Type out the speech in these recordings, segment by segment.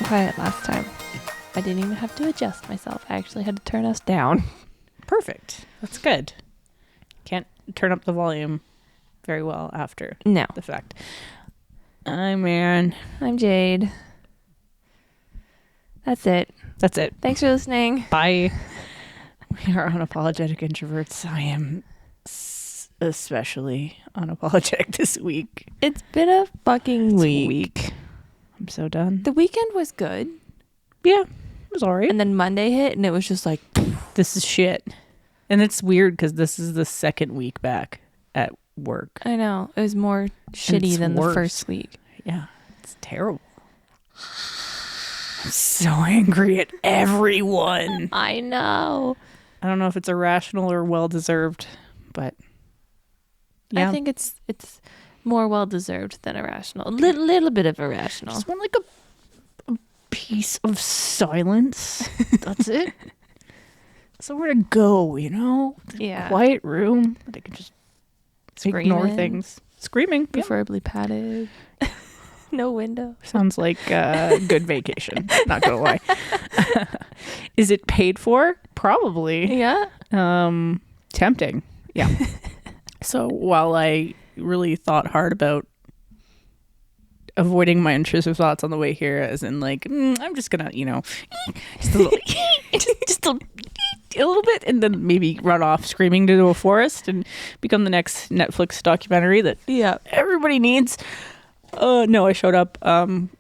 quiet last time. I didn't even have to adjust myself. I actually had to turn us down. Perfect. That's good. Can't turn up the volume very well after the fact. I'm Aaron. I'm Jade. That's it. Thanks for listening. Bye. We are unapologetic introverts. I am especially unapologetic this week. It's been a fucking week. I'm so done. The weekend was good. Yeah, it was alright. And then Monday hit and it was just like, this is shit. And it's weird because this is the second week back at work. I know. It was more shitty than the first week. Yeah, it's terrible. I'm so angry at everyone. I know. I don't know if it's irrational or well-deserved, but yeah. I think it's more well-deserved than irrational. A little bit of irrational. Just want like a piece of silence. That's it. Somewhere to go, you know? Yeah. Quiet room that I can just ignore things. Screaming. Preferably padded. No window. Sounds like a good vacation. Not gonna lie. Is it paid for? Probably. Yeah. Tempting. Yeah. So while I really thought hard about avoiding my intrusive thoughts on the way here, as in like, I'm just gonna, just a little, just a little bit, and then maybe run off screaming to a forest and become the next Netflix documentary that everybody needs. No, I showed up.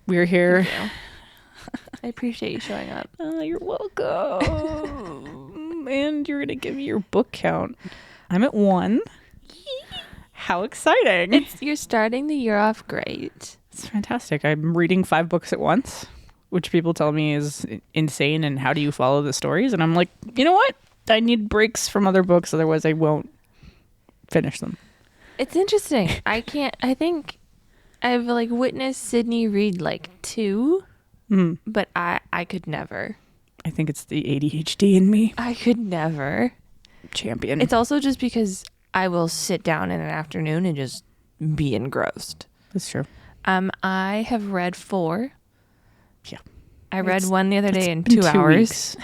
We were here. I appreciate you showing up. You're welcome. And you're gonna give me your book count. I'm at 1. How exciting! You're starting the year off great. It's fantastic. I'm reading 5 books at once, which people tell me is insane. And how do you follow the stories? And I'm like, you know what? I need breaks from other books, otherwise I won't finish them. It's interesting. I think I've like witnessed Sydney read like 2, but I could never. I think it's the ADHD in me. I could never. Champion. It's also just because I will sit down in an afternoon and just be engrossed. That's true. I have read 4. Yeah. I read one the other day in 2 hours.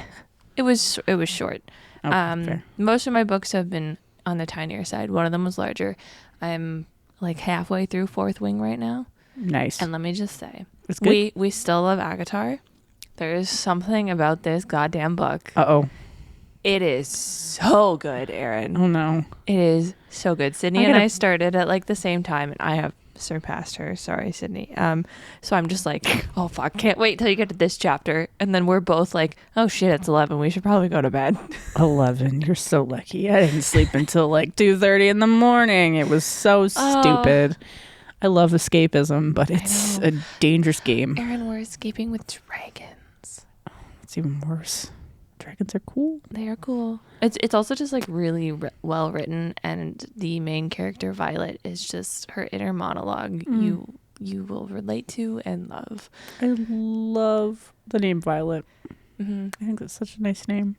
It was short. Okay, fair. Most of my books have been on the tinier side. One of them was larger. I'm like halfway through 4th Wing right now. Nice. And let me just say, it's good. we still love Agatar. There is something about this goddamn book. Uh-oh. It is so good, Aaron. Oh no. It is so good. Sydney and I started at like the same time, and I have surpassed her. Sorry, Sydney. So I'm just like, oh fuck, can't wait till you get to this chapter. And then we're both like, oh shit, it's 11. We should probably go to bed. 11. You're so lucky. I didn't sleep until like 2:30 in the morning. It was so stupid. I love escapism, but it's a dangerous game. Aaron, we're escaping with dragons. It's even worse. Dragons are cool. They are cool. It's also just like really well written, and the main character Violet is just her inner monologue you will relate to and love. I love the name Violet. Mm-hmm. I think that's such a nice name.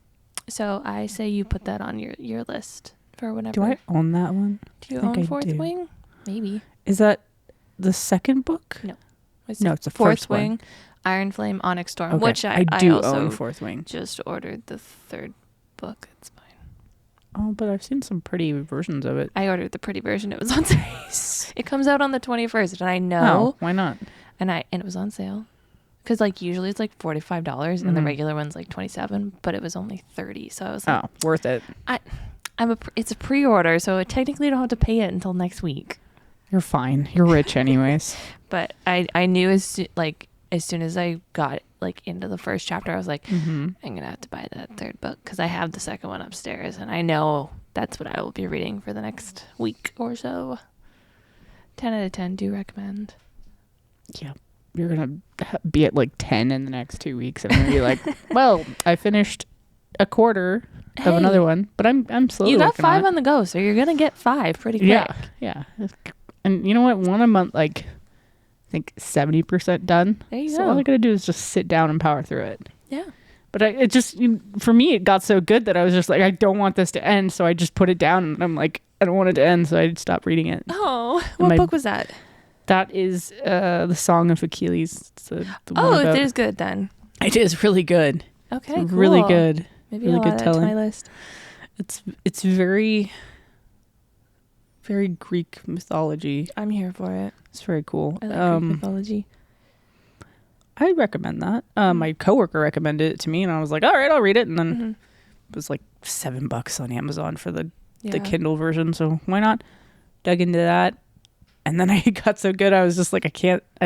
So I say you put that on your list for whenever. Do I own that one? Do you own 4th Wing? Maybe. Is that the second book? No. It's the 4th Wing. One. Iron Flame, Onyx Storm, Okay. which I do also own 4th Wing. Just ordered the 3rd book. It's fine. Oh, but I've seen some pretty versions of it. I ordered the pretty version. It was on sale. It comes out on the 21st, and I know. Oh, why not? And it was on sale. Because like usually it's like $45 and the regular one's like $27, but it was only $30. So I was like, oh, worth it. It's a pre-order, so I technically don't have to pay it until next week. You're fine. You're rich anyways. But I knew as soon as I got like into the first chapter, I was like, I'm gonna have to buy that 3rd book because I have the 2nd one upstairs, and I know that's what I will be reading for the next week or so. 10 out of 10. Do recommend. Yeah, you're gonna be at like 10 in the next 2 weeks, and I'm gonna be like, well, I finished a quarter of another one, but I'm slowly. You got 5 on the go, so you're gonna get 5 pretty quick. Yeah. And you know what? One a month, like. I think 70% done. There you so go. all I gotta do is just sit down and power through it. Yeah. But it just, for me, it got so good that I was just like, I don't want this to end. So I just put it down, and I'm like, I don't want it to end. So I stopped reading it. Oh, what book was that? That is the Song of Achilles. It's the one it is good then. It is really good. Okay, it's cool. Really good. Maybe really I'll good add telling. it to my list. It's very, very Greek mythology. I'm here for it. It's very cool. I like Greek mythology. I recommend that. My coworker recommended it to me, and I was like, all right, I'll read it. And then it was like $7 on Amazon for the Kindle version. So why not? Dug into that. And then it got so good, I was just like, I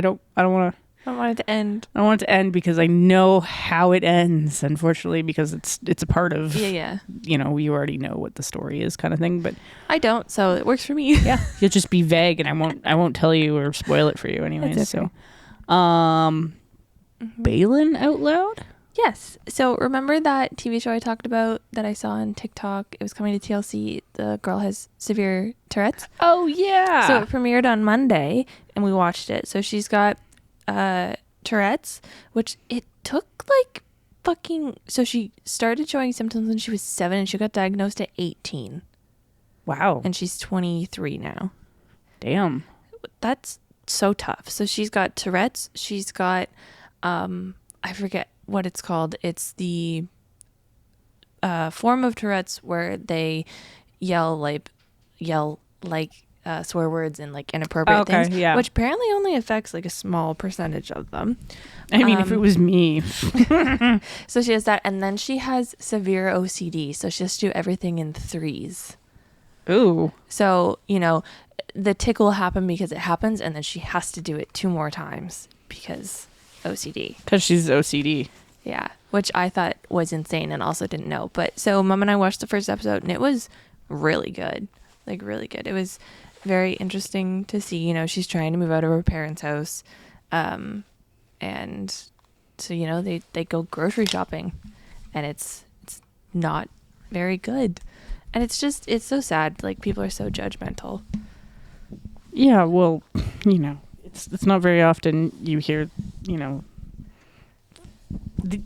don't want to. I don't want it to end. I don't want it to end because I know how it ends, unfortunately, because it's a part of, you already know what the story is kind of thing. But I don't, so it works for me. Yeah. You'll just be vague, and I won't tell you or spoil it for you anyways. That's okay. So, Balin Out Loud? Yes. So remember that TV show I talked about that I saw on TikTok? It was coming to TLC. The girl has severe Tourette's. Oh, yeah. So it premiered on Monday, and we watched it. So she's got Tourette's, which it took like fucking... So she started showing symptoms when she was 7, and she got diagnosed at 18. Wow. And she's 23 now. Damn. That's so tough. So she's got Tourette's. She's got... I forget what it's called. It's the form of Tourette's where they yell like swear words and like inappropriate things, which apparently only affects like a small percentage of them. I mean, if it was me. So she has that, and then she has severe OCD, so she has to do everything in threes. Ooh. So, the tick will happen because it happens, and then she has to do it 2 more times because OCD. Because she's OCD. Yeah, which I thought was insane and also didn't know. But so Mom and I watched the first episode, and it was really good. Like, really good. It was very interesting to see. She's trying to move out of her parents' house. And so, they go grocery shopping, and it's not very good. And it's so sad. Like, people are so judgmental. Yeah, well, it's not very often you hear,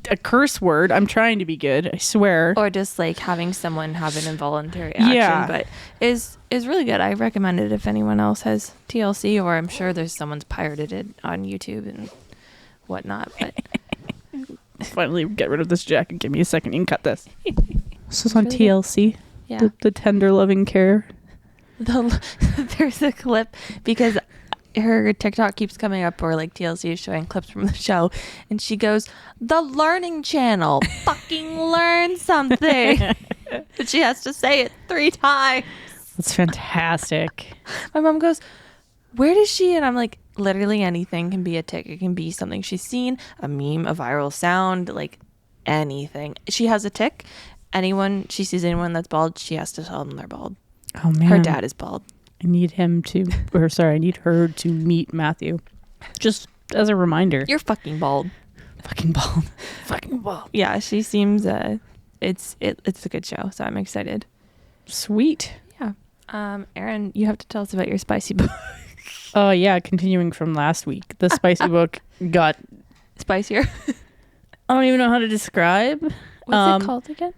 a curse word. I'm trying to be good, I swear. Or just like having someone have an involuntary action, but is really good. I recommend it if anyone else has TLC, or I'm sure there's someone's pirated it on YouTube and whatnot. But finally get rid of this jacket. Give me a second. You can cut this. This is on really TLC. Good. Yeah. The tender loving care. There's a clip because her TikTok keeps coming up where like TLC is showing clips from the show, and she goes, "The Learning Channel, fucking learn something." But she has to say it 3 times. That's fantastic. My mom goes, "Where does she?" And I'm like, literally anything can be a tick. It can be something she's seen, a meme, a viral sound, like anything. She has a tick. She sees anyone that's bald, she has to tell them they're bald. Oh man. Her dad is bald. I need her to meet Matthew. Just as a reminder. You're fucking bald. Fucking bald. Fucking bald. Yeah, she seems it's a good show, so I'm excited. Sweet. Yeah. Aaron, you have to tell us about your spicy book. Oh yeah, continuing from last week. The spicy book got spicier. I don't even know how to describe. What's it called again?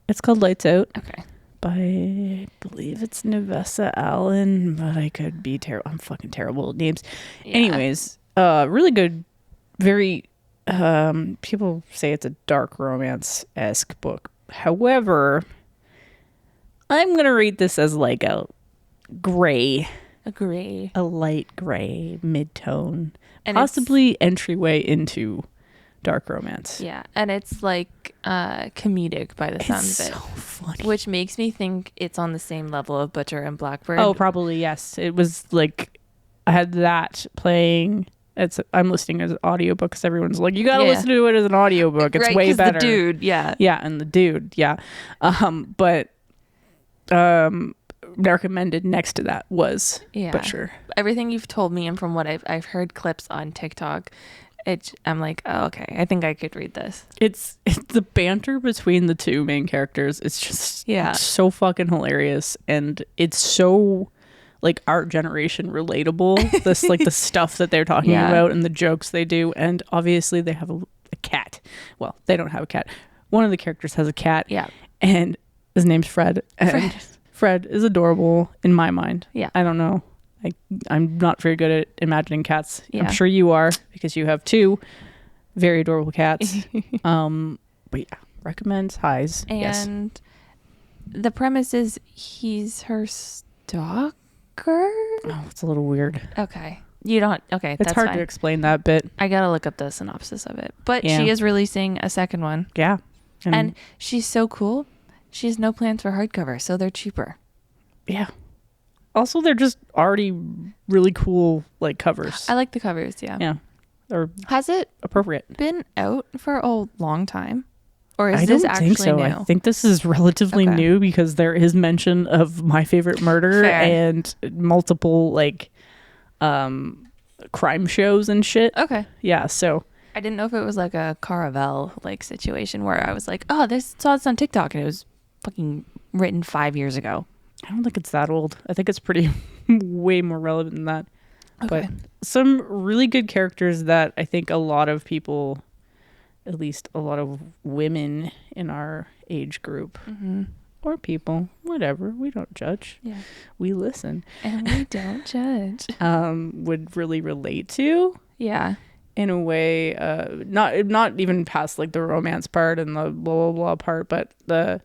It's called Lights Out. Okay. I believe it's Navessa Allen, but I could be terrible. I'm fucking terrible at names. Yeah. Anyways, really good. Very, people say it's a dark romance-esque book. However, I'm going to rate this as like a gray. A light gray, mid-tone. And possibly entryway into dark romance. Yeah, and it's like comedic by the sounds of it. It's so funny. Which makes me think it's on the same level of Butcher and Blackbird. Oh, probably, yes. It was like, I had that playing. I'm listening as an audiobook because everyone's like, you gotta listen to it as an audiobook. It's way better. The dude, yeah. Yeah, and the dude, yeah. But recommended next to that was Butcher. Everything you've told me and from what I've heard clips on TikTok, I'm like, oh, okay, I think I could read this. It's the banter between the two main characters. It's just so fucking hilarious, and it's so like our generation relatable. This like the stuff that they're talking about and the jokes they do, and obviously they have a cat. Well, they don't have a cat. One of the characters has a cat. Yeah, and his name's Fred. And Fred is adorable in my mind. Yeah, I don't know. I'm not very good at imagining cats. Yeah. I'm sure you are, because you have 2 very adorable cats. But yeah, recommends highs. And the premise is he's her stalker. Oh, it's a little weird. Okay. You don't. Okay. It's that's hard fine. to explain that bit. I gotta look up the synopsis of it. But Yeah. she is releasing a second one. Yeah. And she's so cool. She has no plans for hardcover, so they're cheaper. Yeah. Also, they're just already really cool, like, covers. I like the covers, yeah. Yeah. They're Has it appropriate. been out for a long time? Or is I this don't actually think so. new? I think this is relatively Okay. new, because there is mention of My Favorite Murder Fair. and multiple, like, crime shows and shit. Okay. Yeah, so I didn't know if it was like a Caravel like situation where I was like, oh, saw this on TikTok and it was fucking written 5 years ago. I don't think it's that old. I think it's pretty way more relevant than that. Okay. But some really good characters that I think a lot of people, at least a lot of women in our age group, or people, whatever, we don't judge. Yeah. We listen. And we don't judge. Would really relate to. Yeah. In a way, not even past like the romance part and the blah blah blah part, but the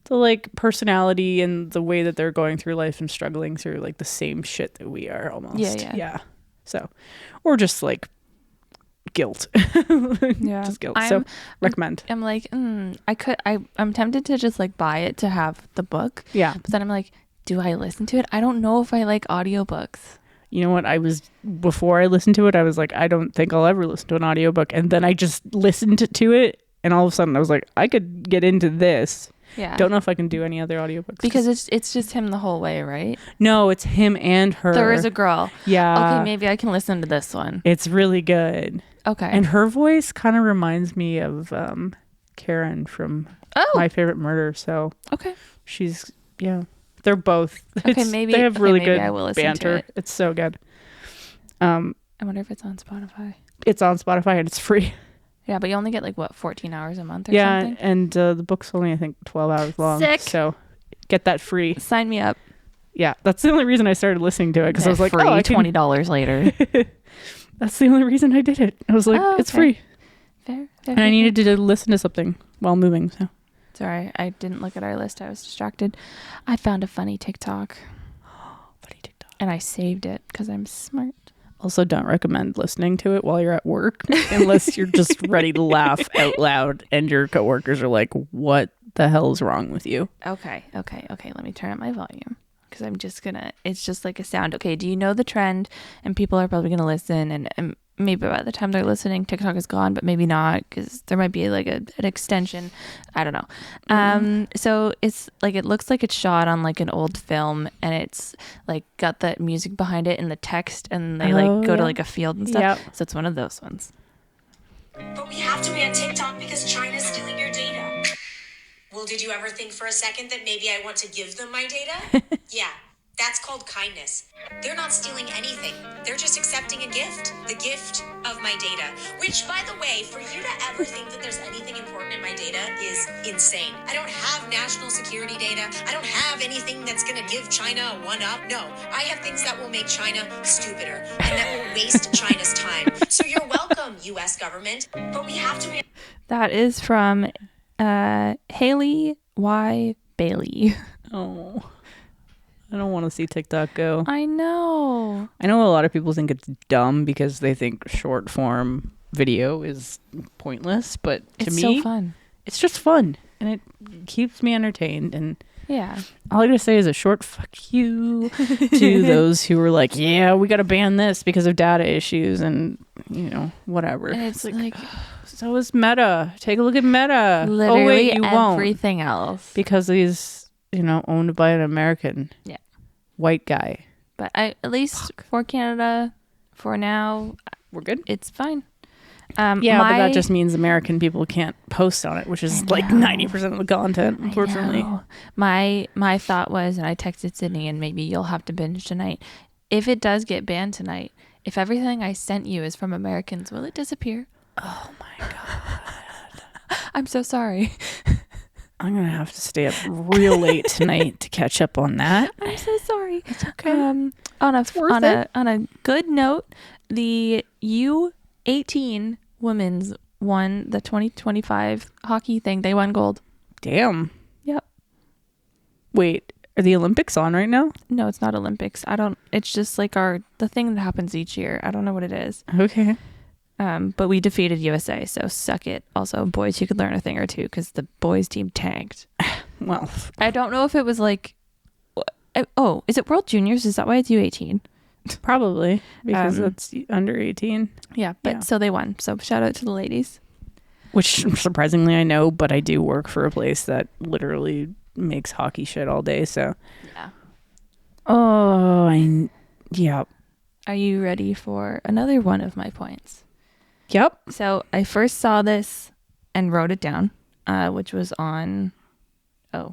like personality and the way that they're going through life and struggling through like the same shit that we are almost. Yeah. So, or just like guilt. Yeah. Just guilt. So recommend. I'm like, I'm tempted to just like buy it to have the book. Yeah. But then I'm like, do I listen to it? I don't know if I like audiobooks. You know what? Before I listened to it, I was like, I don't think I'll ever listen to an audiobook. And then I just listened to it, and all of a sudden I was like, I could get into this. Yeah. Don't know if I can do any other audiobooks. Because it's just him the whole way, right? No, it's him and her. There is a girl. Yeah. Okay, maybe I can listen to this one. It's really good. Okay. And her voice kind of reminds me of Karen from My Favorite Murder. So okay. She's, yeah. They're both. Okay, maybe they have really maybe good I will listen banter. to it. It's so good. I wonder if it's on Spotify. It's on Spotify and it's free. Yeah, but you only get like what, 14 hours a month or something? Yeah, and the book's only I think 12 hours long. Sick. So get that free. Sign me up. Yeah, that's the only reason I started listening to it, because I was like, free, oh, I can... $20 later. That's the only reason I did it. I was like, it's free. Fair. And I needed to listen to something while moving. So sorry, I didn't look at our list. I was distracted. I found a funny TikTok. And I saved it because I'm smart. Also, don't recommend listening to it while you're at work unless you're just ready to laugh out loud and your coworkers are like, what the hell is wrong with you? Okay. Let me turn up my volume because it's just like a sound. Okay, do you know the trend? And people are probably going to listen, and maybe by the time they're listening, TikTok is gone, but maybe not, because there might be like an extension. I don't know. So it's like, it looks like it's shot on like an old film, and it's like got the music behind it and the text, and they go to like a field and stuff. Yep. So it's one of those ones. But we have to ban TikTok because China's stealing your data. Well, did you ever think for a second that maybe I want to give them my data? Yeah, that's called kindness. They're not stealing anything. They're just accepting a gift. The gift of my data. Which, by the way, for you to ever think that there's anything important in my data is insane. I don't have national security data. I don't have anything that's going to give China a one-up. No, I have things that will make China stupider and that will waste China's time. So you're welcome, U.S. government. But we have to ban... That is from Haley Y. Bailey. Oh, I don't want to see TikTok go. I know. I know a lot of people think it's dumb because they think short form video is pointless, but to It's me, so fun. it's just fun and it keeps me entertained. And Yeah. all I gotta say is a short fuck you to those who were like, yeah, we gotta ban this because of data issues and, whatever. And it's like so is Meta. Take a look at Meta. literally Oh, wait, you won't. everything else. Because he's, owned by an American white guy. But at least for Canada, for now, We're good. it's fine. But that just means American people can't post on it, which is like 90% of the content, unfortunately. My thought was, and I texted Sydney, and maybe you'll have to binge tonight. If it does get banned tonight, if everything I sent you is from Americans, will it disappear? Oh my God. I'm so sorry. I'm going to have to stay up real late tonight to catch up on that. I'm so sorry. Sorry. It's okay. On a good note, the U18 women's won the 2025 hockey thing. They won gold. Damn. Yep. Wait, are the Olympics on right now? No, it's not Olympics. It's just like the thing that happens each year. I don't know what it is. Okay. But we defeated USA, so suck it. Also, boys, you could learn a thing or two because the boys team tanked. Well, I don't know if it was like, oh, is it World Juniors? Is that why it's U18? probably because it's under 18. Yeah, but so they won. So shout out to the ladies. Which surprisingly I know, but I do work for a place that literally makes hockey shit all day. So Yeah. Oh, yeah. Are you ready for another one of my points? Yep. So I first saw this and wrote it down, which was on, I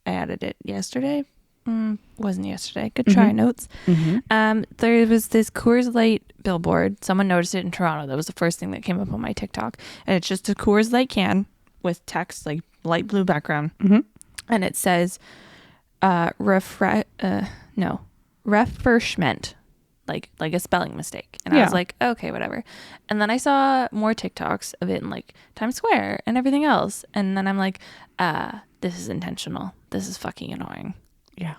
added it yesterday. Wasn't yesterday. Good try, notes. There was this Coors Light billboard. Someone noticed it in Toronto. That was the first thing that came up on my TikTok. And it's just a Coors Light can with text, like light blue background. And it says, refreshment. Like a spelling mistake. And I was like, okay, whatever. And then I saw more TikToks of it in like Times Square and everything else. And then I'm like, this is intentional. This is fucking annoying. Yeah.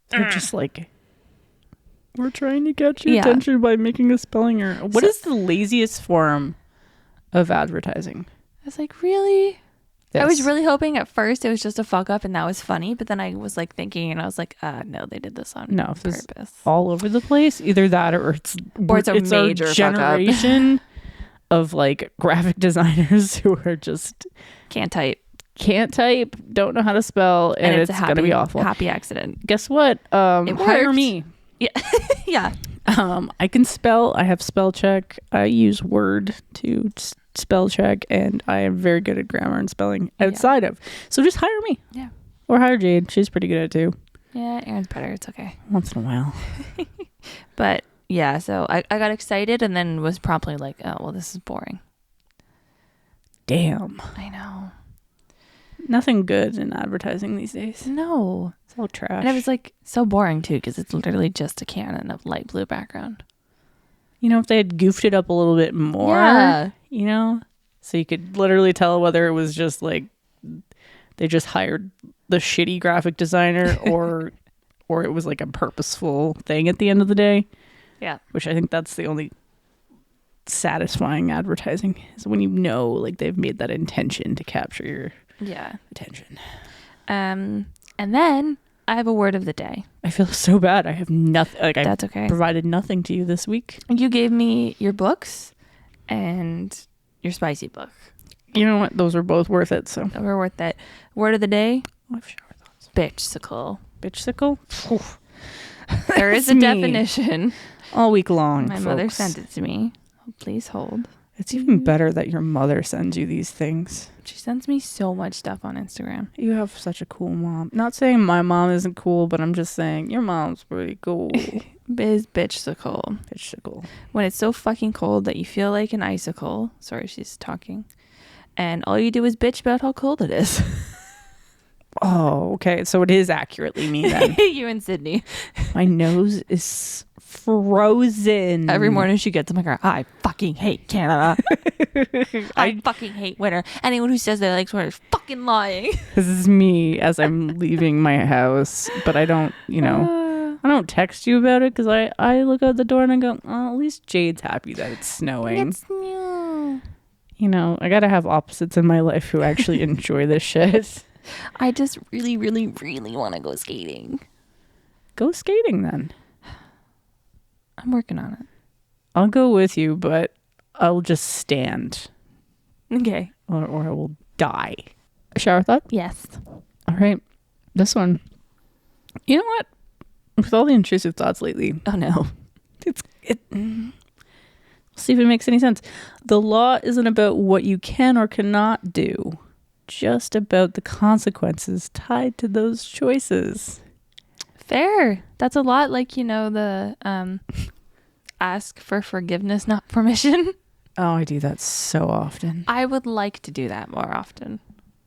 They're just like, we're trying to get your attention by making a spelling error. What is the laziest form of advertising? I was like, really? This. I was really hoping at first it was just a fuck up and that was funny. But then I was like thinking and I was like, no, they did this on purpose. All over the place. Either that or it's a major our generation of like graphic designers who are just can't type, don't know how to spell, and it's going to be awful. Happy accident. Guess what? Hire me. Yeah. Yeah. I can spell. I have spell check. I use Word to spell check, and I am very good at grammar and spelling outside of. So just hire me. Yeah. Or hire Jade. She's pretty good at it too. Yeah, Aaron's better. It's okay. Once in a while. But yeah, so I got excited and then was promptly like, oh, well, this is boring. Damn. I know. Nothing good in advertising these days. No. It's all trash. And it was like so boring too because it's literally just a can and a light blue background. You know, if they had goofed it up a little bit more, you know, so you could literally tell whether it was just like they just hired the shitty graphic designer or it was like a purposeful thing at the end of the day. Yeah. Which I think that's the only satisfying advertising is when you know like they've made that intention to capture your attention. And then I have a word of the day. I feel so bad. I have nothing. Like that's okay. Provided nothing to you this week. You gave me your books and your spicy book. You know what? Those are both worth it. So we're worth it. Word of the day. I've shower thoughts. Bitchsicle. Bitchsicle. There is a definition. All week long. My mother sent it to me. Please hold. It's even better that your mother sends you these things. She sends me so much stuff on Instagram. You have such a cool mom. Not saying my mom isn't cool, but I'm just saying your mom's pretty cool. Biz bitchsicle. Bitchsicle. When it's so fucking cold that you feel like an icicle. Sorry, she's talking. And all you do is bitch about how cold it is. Oh, okay. So it is accurately me then. You and Sydney. My nose is frozen. Every morning she gets, I'm like, I fucking hate Canada. I fucking hate winter. Anyone who says they like winter is fucking lying. This is me as I'm leaving my house, but I don't, I don't text you about it because I look out the door and I go, oh, at least Jade's happy that it's snowing. It's new. I gotta have opposites in my life who actually enjoy this shit. I just really, really, really want to go skating. Go skating then. I'm working on it. I'll go with you, but I'll just stand. Okay. Or I will die. A shower thought? Yes. All right. This one. You know what? With all the intrusive thoughts lately. Oh no. We'll see if it makes any sense. The law isn't about what you can or cannot do, just about the consequences tied to those choices. Fair. That's a lot like, the ask for forgiveness, not permission. Oh, I do that so often. I would like to do that more often.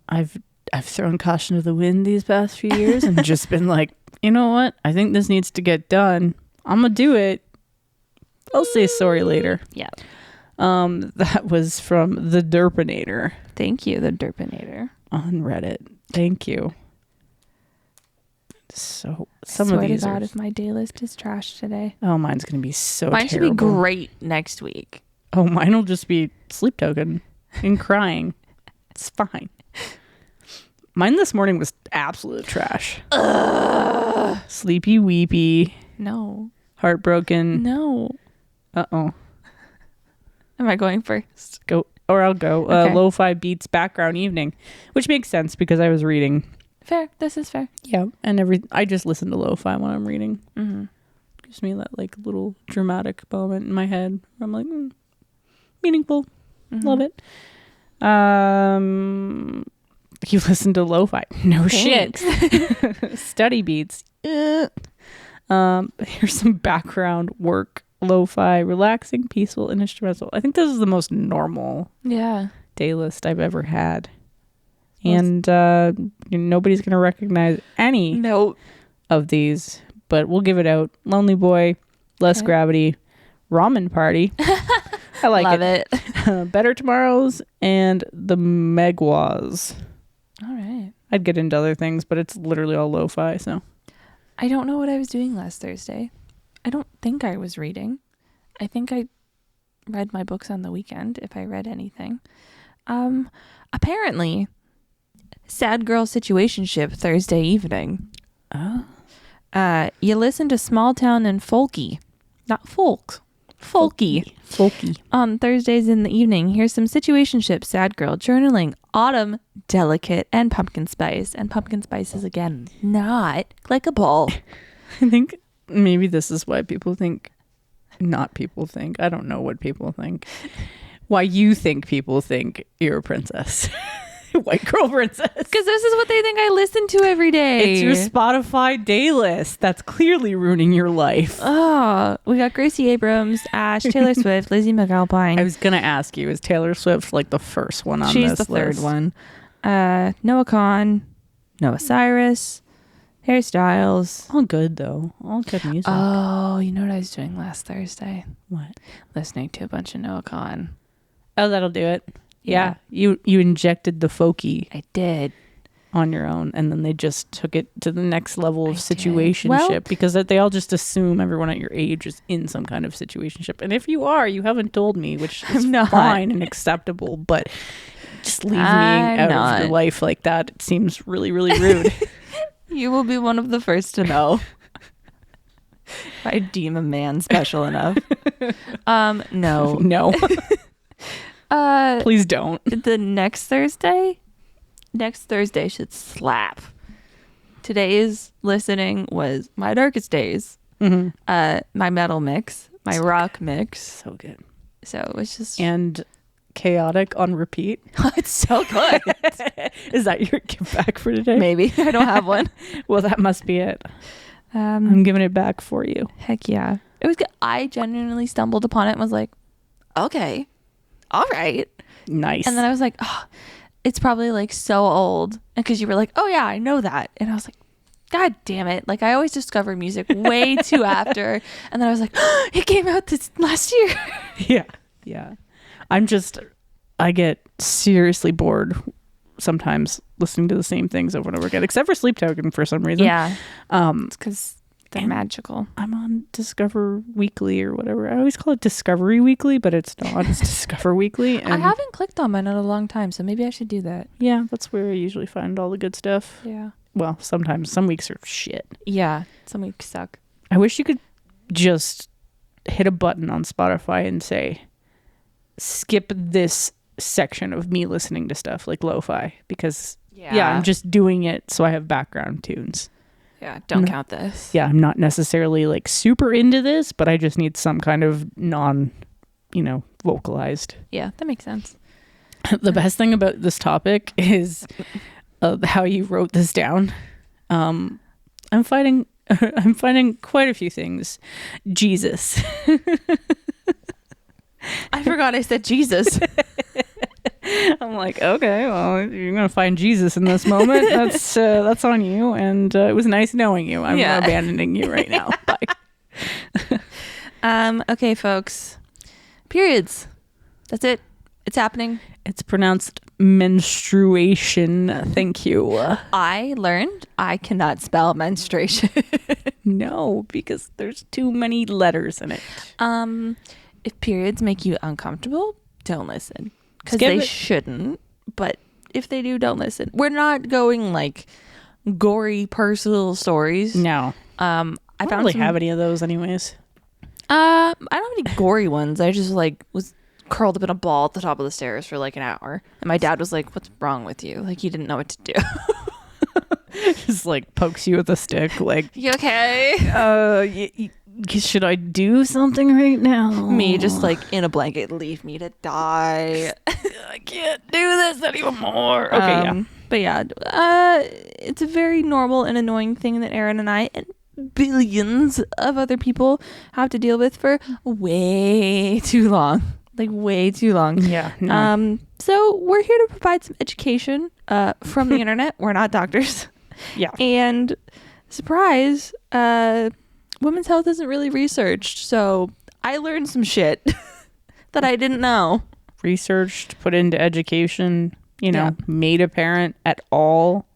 I've thrown caution to the wind these past few years and just been like, you know what? I think this needs to get done. I'm gonna do it. I'll say sorry later. Yeah. That was from the Derpinator. Thank you, the Derpinator. On Reddit. Thank you. So some Swear of these to God, are... if my day list is trash today. Oh, mine's gonna be so Mine should terrible. be great next week. Oh, mine will just be sleep token and crying. It's fine. Mine this morning was absolute trash. Sleepy weepy. No. Heartbroken. No. Uh-oh. Am I going first? Go, or I'll go. Okay. Lo-fi beats background evening, which makes sense because I was reading. Fair. This is fair. Yeah, and I just listen to lo-fi when I'm reading. Mm-hmm. Gives me that like little dramatic moment in my head where I'm like, meaningful. Mm-hmm. Love it. You listen to lo-fi? No Thanks. shit. Study beats. Here's some background work. Lo-fi, relaxing, peaceful, and instrumental. I think this is the most normal Yeah. day list I've ever had. And nobody's going to recognize any No. of these, but we'll give it out. Lonely Boy, Less Okay. Gravity, Ramen Party. I like Love it. Better Tomorrows, and The Megwas. All right. I'd get into other things, but it's literally all lo-fi, so. I don't know what I was doing last Thursday. I don't think I was reading. I think I read my books on the weekend, if I read anything. Apparently, sad girl situationship Thursday evening. Oh. You listen to Small Town and Folky, not folk, Folky. Folky. On Thursdays in the evening, here's some situationship, sad girl, journaling, autumn, delicate, and pumpkin spice. And pumpkin spice is, again, not clickable. I think maybe this is why people think, not people think, I don't know what people think, why you think people think you're a princess. White girl princess. Because this is what they think I listen to every day. It's your Spotify day list. That's clearly ruining your life. Oh, we got Gracie Abrams, Ash, Taylor Swift, Lizzie McAlpine. I was going to ask you, is Taylor Swift like the first one on She's this the third list? one. Noah Kahan, Noah Cyrus, Harry Styles. All good, though. All good music. Oh, you know what I was doing last Thursday? What? Listening to a bunch of Noah Kahan. Oh, that'll do it. Yeah. You injected the folky I did. on your own, and then they just took it to the next level of I did. situationship Well- because they all just assume everyone at your age is in some kind of situationship. And if you are, you haven't told me, which is I'm not. fine and acceptable, but just leave me I'm out of not. your life like that. It seems really, really rude. You will be one of the first to know. If I deem a man special enough. No. No. Please don't. The next Thursday should slap. Today's listening was my darkest days, Mm-hmm. my metal mix, my rock mix. So good. So it was just And chaotic on repeat. it's so good. Is that your give back for today? Maybe I don't have one. Well, that must be it. I'm giving it back for you. Heck yeah, it was good. I genuinely stumbled upon it and was like, okay, all right. Nice. And then I was like, oh, it's probably like so old. And because you were like, oh yeah, I know that. And I was like, God damn it. Like I always discover music way too after. And then I was like, oh, it came out this last year. Yeah. Yeah. I get seriously bored sometimes listening to the same things over and over again, except for Sleep Token for some reason. Yeah. It's because they're magical. I'm on Discover Weekly or whatever. I always call it Discovery Weekly, but it's not. It's Discover Weekly. And I haven't clicked on mine in a long time, so maybe I should do that. yeah, that's where I usually find all the good stuff. Yeah. Well, sometimes. Some weeks are shit. Yeah. Some weeks suck. I wish you could just hit a button on Spotify and say, skip this section of me listening to stuff like lo-fi, because I'm just doing it so I have background tunes. Yeah. Don't count this. Yeah, I'm not necessarily like super into this, but I just need some kind of vocalized. Yeah. That makes sense. The best thing about this topic is how you wrote this down. I'm finding quite a few things. Jesus. I forgot I said Jesus. I'm like, okay, well, you're gonna find Jesus in this moment. That's on you. And it was nice knowing you. I'm abandoning you right now. Bye. Okay, folks. Periods. That's it. It's happening. It's pronounced menstruation. Thank you. I learned I cannot spell menstruation. No, because there's too many letters in it. If periods make you uncomfortable, don't listen. Because Skip they it. shouldn't. But if they do, don't listen. We're not going like gory personal stories. No. I don't found really some, have any of those anyways. I don't have any gory ones. I just like was curled up in a ball at the top of the stairs for like an hour. And my dad was like, "What's wrong with you?" Like he didn't know what to do. Just like pokes you with a stick, like, You okay? should I do something right now? Me just like in a blanket, leave me to die. I can't do this anymore. Okay, yeah. But yeah, it's a very normal and annoying thing that Aaron and I and billions of other people have to deal with for way too long. Like way too long. Yeah. No. So we're here to provide some education from the internet. We're not doctors. Yeah. And surprise, women's health isn't really researched. So I learned some shit that I didn't know. Researched, put into education, made apparent at all.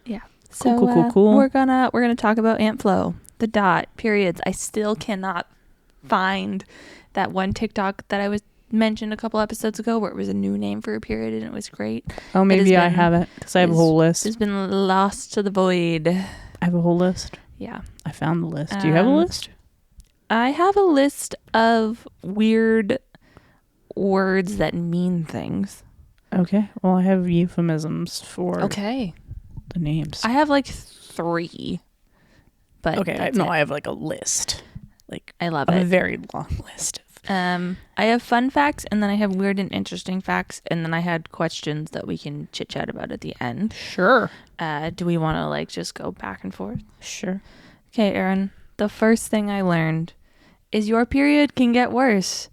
Yeah. Cool. We're gonna talk about ant flow, the dot, periods. I still cannot find that one TikTok that I was mentioned a couple episodes ago where it was a new name for a period and it was great. Oh, maybe I have it because I have a whole list. It's been lost to the void. I have a whole list. Yeah. I found the list. Do you have a list? I have a list of weird words that mean things. Okay. Well, I have euphemisms for Okay. the names. I have like 3. But okay. I have like a list. Like I love a it. very long list. I have fun facts, and then I have weird and interesting facts, and then I had questions that we can chit chat about at the end. Sure. Do we want to like just go back and forth? Sure. Okay, Aaron. The first thing I learned is your period can get worse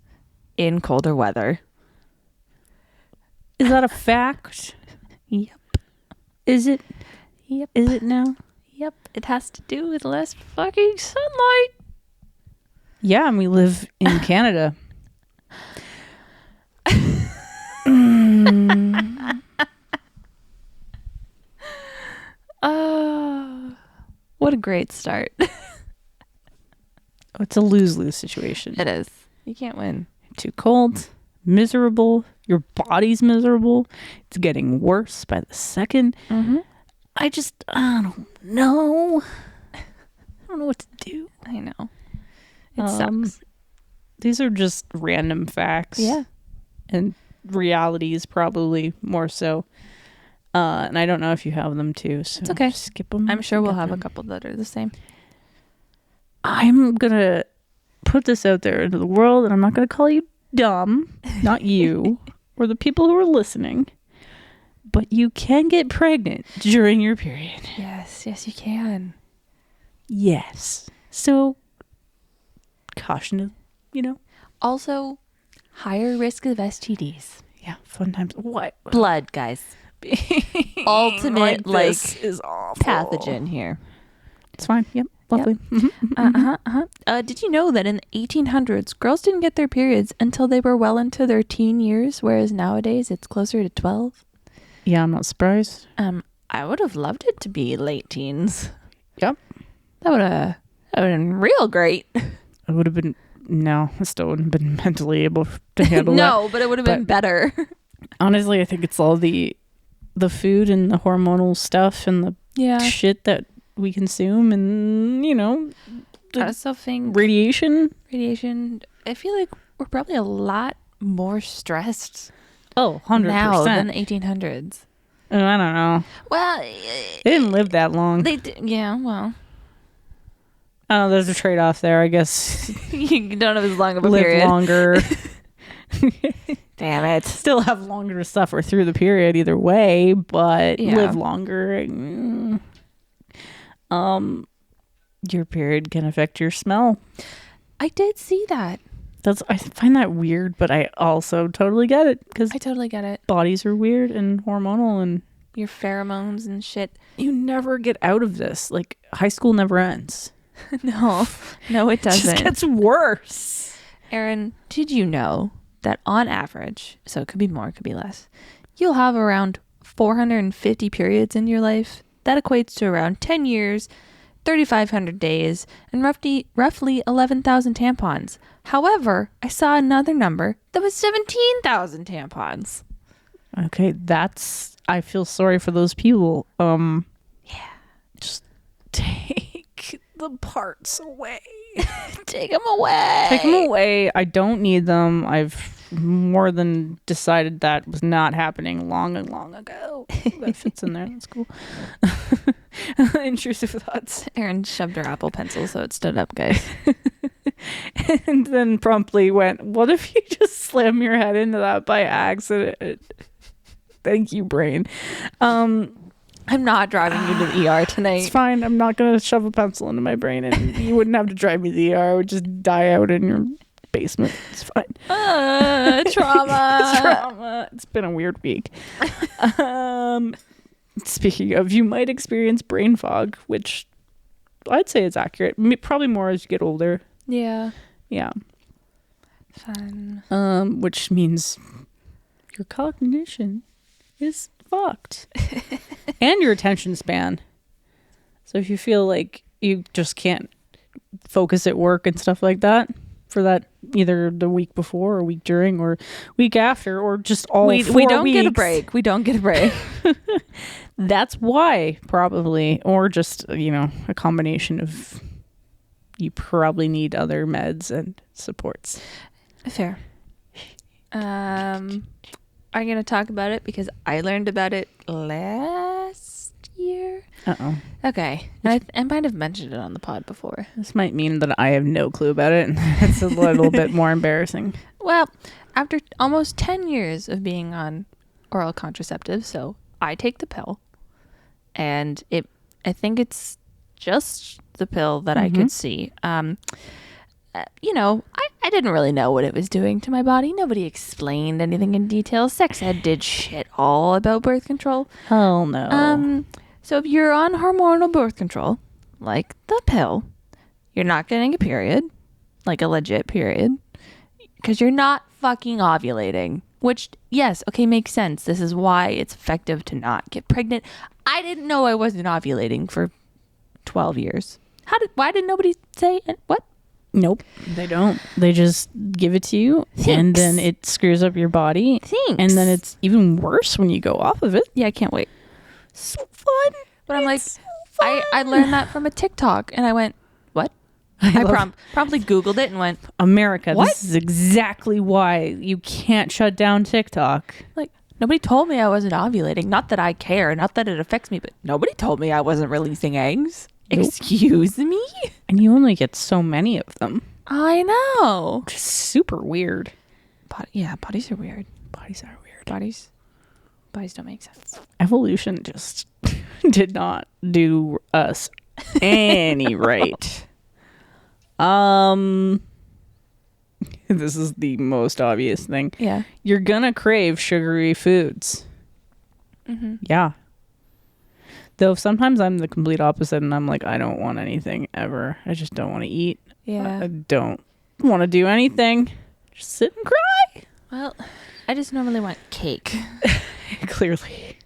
in colder weather. Is that a fact? Yep. Is it? Yep. Is it now? Yep. It has to do with less fucking sunlight. Yeah, and we live in Canada. What a great start. It's a lose-lose situation. It is. You can't win. Too cold, miserable, your body's miserable. It's getting worse by the second. Mm-hmm. I don't know. I don't know what to do. I know. It sucks. These are just random facts. Yeah. And realities probably more so. And I don't know if you have them too. So it's okay. Skip them. I'm sure we'll have a couple that are the same. I'm going to put this out there into the world, and I'm not going to call you dumb. Not you. Or the people who are listening. But you can get pregnant during your period. Yes, you can. Yes. So, caution, Also, higher risk of STDs. Yeah, fun times. What? Blood, guys. Ultimate, this is awful. pathogen here. It's fine. Yep. Lovely. Yep. Did you know that in the 1800s, girls didn't get their periods until they were well into their teen years, whereas nowadays it's closer to 12? Yeah, I'm not surprised. I would have loved it to be late teens. Yep. That would have been real great. It would have been, no, I still wouldn't have been mentally able to handle that. No, but it would have been better. Honestly, I think it's all the food and the hormonal stuff and the shit that we consume and, I also think radiation. I feel like we're probably a lot more stressed 100% now than the 1800s. I don't know. Well, they didn't live that long. They did, yeah, well. Oh, there's a trade-off there, I guess. You don't have as long of a live period. Longer. Damn it. Still have longer to suffer through the period either way, but live longer. Your period can affect your smell. I did see that. I find that weird, but I also totally get it because I totally get it. bodies are weird and hormonal, and Your pheromones and shit. you never get out of this. Like, high school never ends. No, it It doesn't. just gets worse. Aaron, did you know that on average, so it could be more, it could be less, you'll have around 450 periods in your life? That equates to around 10 years, 3,500 days, and roughly 11,000 tampons. However, I saw another number that was 17,000 tampons. Okay, I feel sorry for those people. Yeah. Just take the parts away. Take them away. Take them away. I don't need them. I've more than decided that was not happening long ago. That fits in there. That's cool. Intrusive thoughts. Aaron shoved her Apple Pencil so it stood up, guys. And then promptly went, what if you just slam your head into that by accident? Thank you, brain. I'm not driving you to the ER tonight. It's fine. I'm not going to shove a pencil into my brain, and you wouldn't have to drive me to the ER. I would just die out in your basement. It's fine. Trauma. Trauma. It's been a weird week. Speaking of, you might experience brain fog, which I'd say is accurate. Probably more as you get older. Yeah. Yeah. Fun. Which means your cognition is fucked. And your attention span. So if you feel like you just can't focus at work and stuff like that for that either the week before or week during or week after or just all we 4 don't weeks, get a break. We don't get a break. That's why, probably, or just, a combination of you probably need other meds and supports. Fair. I'm going to talk about it because I learned about it last year. Uh-oh. Okay. And I might have mentioned it on the pod before. This might mean that I have no clue about it, and it's a little bit more embarrassing. Well, after almost 10 years of being on oral contraceptives, so I take the pill, and I think it's just the pill that I could see. I didn't really know what it was doing to my body. Nobody explained anything in detail. Sex ed did shit all about birth control. Hell no. So if you're on hormonal birth control, like the pill, you're not getting a period, like a legit period, because you're not fucking ovulating. Which, yes, okay, makes sense. This is why it's effective to not get pregnant. I didn't know I wasn't ovulating for 12 years. Why did nobody say what? Nope, they don't. They just give it to you, and then it screws up your body. Thanks. And then it's even worse when you go off of it. Yeah, I can't wait. So fun. But I'm like, I learned that from a TikTok, and I went, what? I promptly Googled it and went, America, what? This is exactly why you can't shut down TikTok. Like, nobody told me I wasn't ovulating. Not that I care, not that it affects me, but nobody told me I wasn't releasing eggs. Nope. Excuse me? And you only get so many of them. I know. Just super weird. Bodies are weird. Bodies are weird. Bodies don't make sense. Evolution just did not do us any right. This is the most obvious thing. Yeah. You're gonna crave sugary foods. Mm-hmm. Yeah. Though sometimes I'm the complete opposite and I'm like, I don't want anything ever. I just don't want to eat. Yeah. I don't want to do anything. Just sit and cry. Well, I just normally want cake. Clearly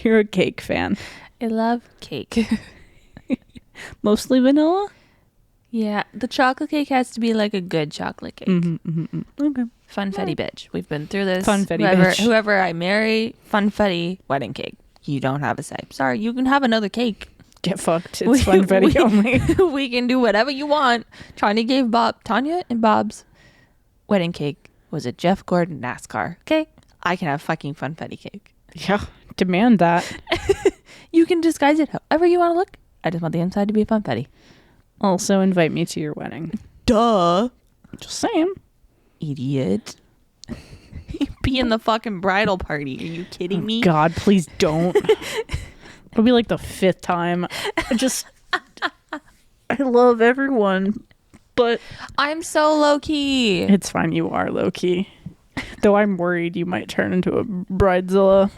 you're a cake fan. I love cake. Mostly vanilla? Yeah, the chocolate cake has to be like a good chocolate cake. Okay. Funfetti bitch. We've been through this. Funfetti bitch. Whoever I marry, funfetti wedding cake. You don't have a say. Sorry, you can have another cake. Get fucked. It's funfetti only. We can do whatever you want. Tanya gave Tanya and Bob's wedding cake was a Jeff Gordon NASCAR. Okay? I can have fucking funfetti cake. Yeah. Demand that. You can disguise it however you want to look. I just want the inside to be funfetti. Also invite me to your wedding. Duh. Just saying. Idiot. Be in the fucking bridal party. Are you kidding me? God, please don't. It'll be like the 5th time. I love everyone. But I'm so low key. it's fine. You are low key. Though I'm worried you might turn into a bridezilla.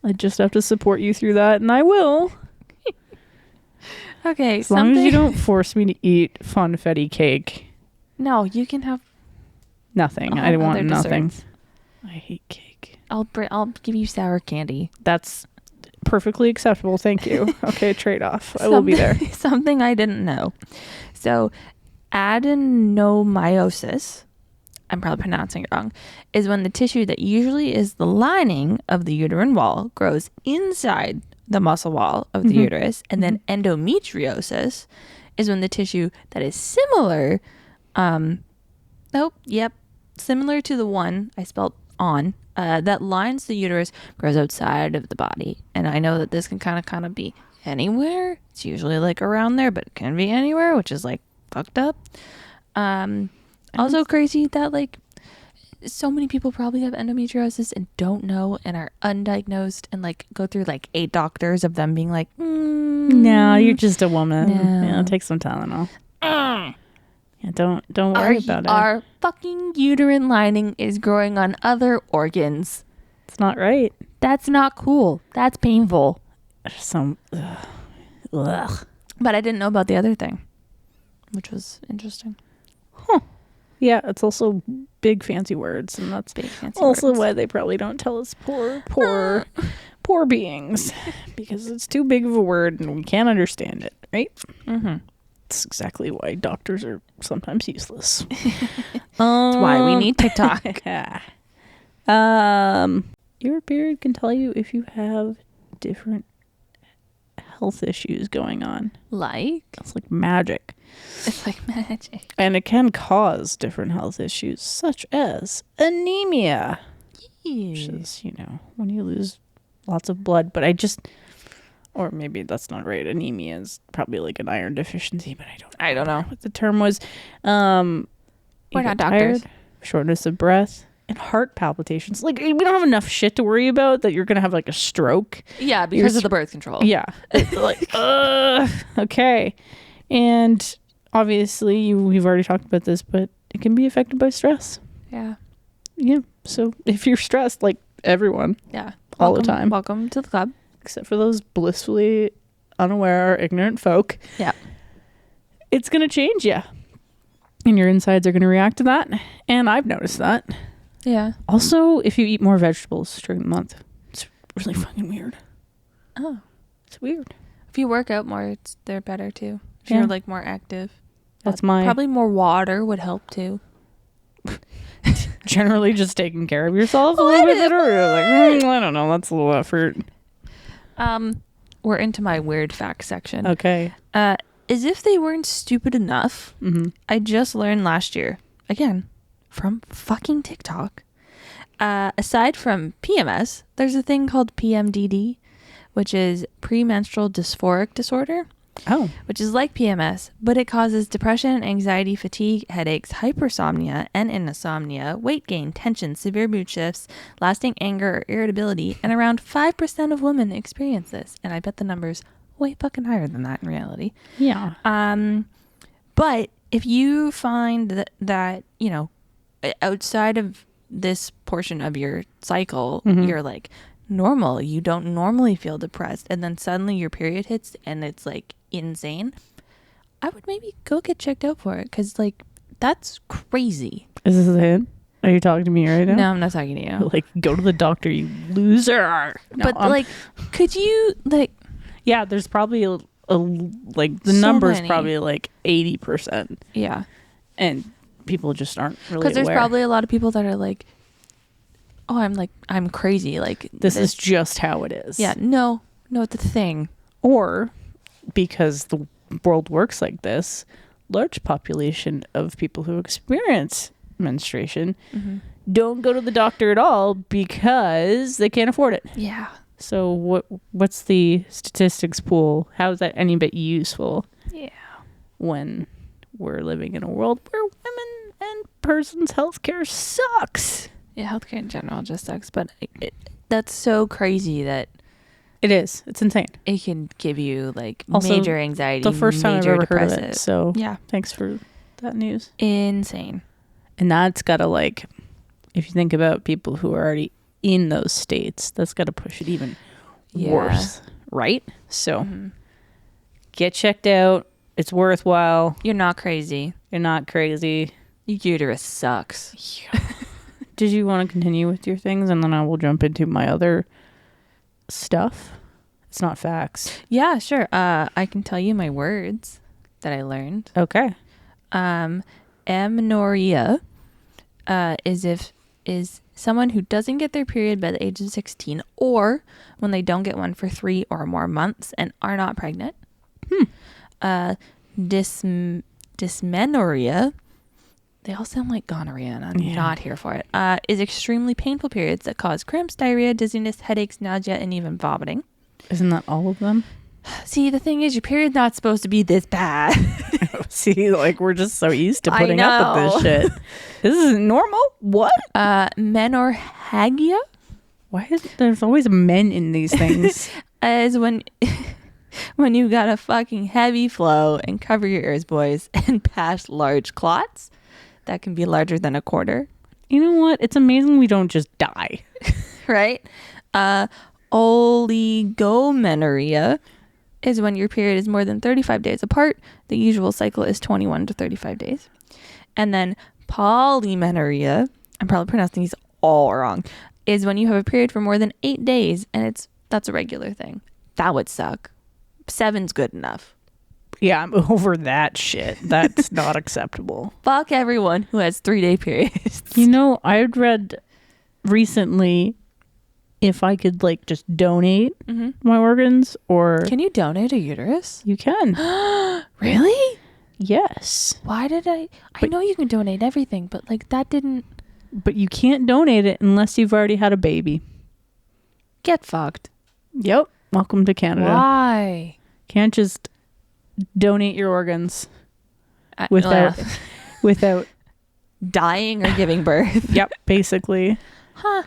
I just have to support you through that, and I will. Okay, As long as you don't force me to eat funfetti cake. No, you can have Nothing. all I want other nothing. desserts. I hate cake. I'll give you sour candy. That's perfectly acceptable. Thank you. Okay, trade off. I will be there. Something I didn't know. So, adenomyosis, I'm probably pronouncing it wrong, is when the tissue that usually is the lining of the uterine wall grows inside the muscle wall of the uterus. And then endometriosis is when the tissue that is similar, similar to the one I spelled on, that lines the uterus grows outside of the body. And I know that this can kind of be anywhere. It's usually like around there, but it can be anywhere, which is like fucked up. Also crazy that like so many people probably have endometriosis and don't know and are undiagnosed and like go through like 8 doctors of them being like, No, you're just a woman. No. Yeah, take some Tylenol. Yeah, don't worry about it. Our fucking uterine lining is growing on other organs. It's not right. That's not cool. That's painful. Ugh. But I didn't know about the other thing, which was interesting. Yeah, it's also big fancy words, and that's Big fancy also words. why they probably don't tell us poor beings, because it's too big of a word and we can't understand it, right? Mm-hmm. That's exactly why doctors are sometimes useless. That's why we need TikTok. Your period can tell you if you have different health issues going on. Like? It's like magic. It's like magic. And it can cause different health issues, such as anemia, which is, when you lose lots of blood. But or maybe that's not right. Anemia is probably like an iron deficiency, but I don't know what the term was. We're not doctors. Shortness of breath, and heart palpitations. Like, we don't have enough shit to worry about that you're going to have like a stroke. Yeah, because of the birth control. Yeah. Okay. And obviously, we've already talked about this, but it can be affected by stress. Yeah. Yeah. So if you're stressed, like everyone, Yeah. all the time, Welcome to the club. except for those blissfully unaware, ignorant folk, Yeah. it's going to change you. And your insides are going to react to that. And I've noticed that. Yeah. Also, if you eat more vegetables during the month, it's really fucking weird. Oh. It's weird. If you work out more, they're better too. If Yeah. you're like more active. That's my... Probably more water would help too. Generally just taking care of yourself a little bit better. Like, I don't know. That's a little effort. We're into my weird fact section. Okay. As if they weren't stupid enough, I just learned last year, again, from fucking TikTok, aside from PMS, there's a thing called PMDD, which is premenstrual dysphoric disorder. Oh. Which is like PMS, but it causes depression, anxiety, fatigue, headaches, hypersomnia, and insomnia, weight gain, tension, severe mood shifts, lasting anger or irritability, and around 5% of women experience this. And I bet the number's way fucking higher than that in reality. Yeah. But if you find that outside of this portion of your cycle, you're like normal, you don't normally feel depressed, and then suddenly your period hits and it's like insane, I would maybe go get checked out for it, because like that's crazy. Is this a hint? Are you talking to me right now? No, I'm not talking to you. Like, go to the doctor, you loser. No, but like, could you like... Yeah, there's probably a like the So number's many. probably like 80%. Yeah. And people just aren't really Because there's aware. probably a lot of people that are like, oh, I'm crazy. Like This is just how it is. Yeah. No, it's a thing. Or because the world works like this, large population of people who experience menstruation don't go to the doctor at all because they can't afford it. Yeah. So what's the statistics pool? How is that any bit useful? Yeah. When we're living in a world where women and persons' healthcare sucks. Yeah, healthcare in general just sucks. But that's so crazy that It is. It's insane. it can give you like Also, major anxiety. The first time I've major ever heard of depressive. it. So Yeah. thanks for that news? Insane. And that's got to, like, if you think about people who are already in those states, that's got to push it even worse, right? So get checked out. It's worthwhile. You're not crazy. You're not crazy. Your uterus sucks. Did you want to continue with your things, and then I will jump into my other stuff? It's not facts. Yeah, sure. I can tell you my words that I learned. Okay. Amenorrhea is someone who doesn't get their period by the age of 16, or when they don't get one for 3 or more months and are not pregnant. Dysmenorrhea, they all sound like gonorrhea, and I'm not here for it, is extremely painful periods that cause cramps, diarrhea, dizziness, headaches, nausea, and even vomiting. Isn't that all of them? See, the thing is, your period's not supposed to be this bad. See, like, we're just so used to putting up with this shit. This isn't normal. What? Menorrhagia? Why is there's always men in these things? Is when you got a fucking heavy flow and cover your ears, boys, and pass large clots that can be larger than a quarter. You know what? It's amazing we don't just die. Right? Oligomenorrhea is when your period is more than 35 days apart. The usual cycle is 21 to 35 days. And then polymenorrhea, I'm probably pronouncing these all wrong, is when you have a period for more than 8 days, and that's a regular thing. That would suck. 7's good enough. Yeah, I'm over that shit. That's not acceptable. Fuck everyone who has 3-day periods. You know, I had read recently if I could, like, just donate my organs, or... Can you donate a uterus? You can. Really? Yes. Why did I know you can donate everything, but, like, that didn't... But you can't donate it unless you've already had a baby. Get fucked. Yep. Welcome to Canada. Why? Can't just donate your organs without dying or giving birth. Yep, basically. Huh.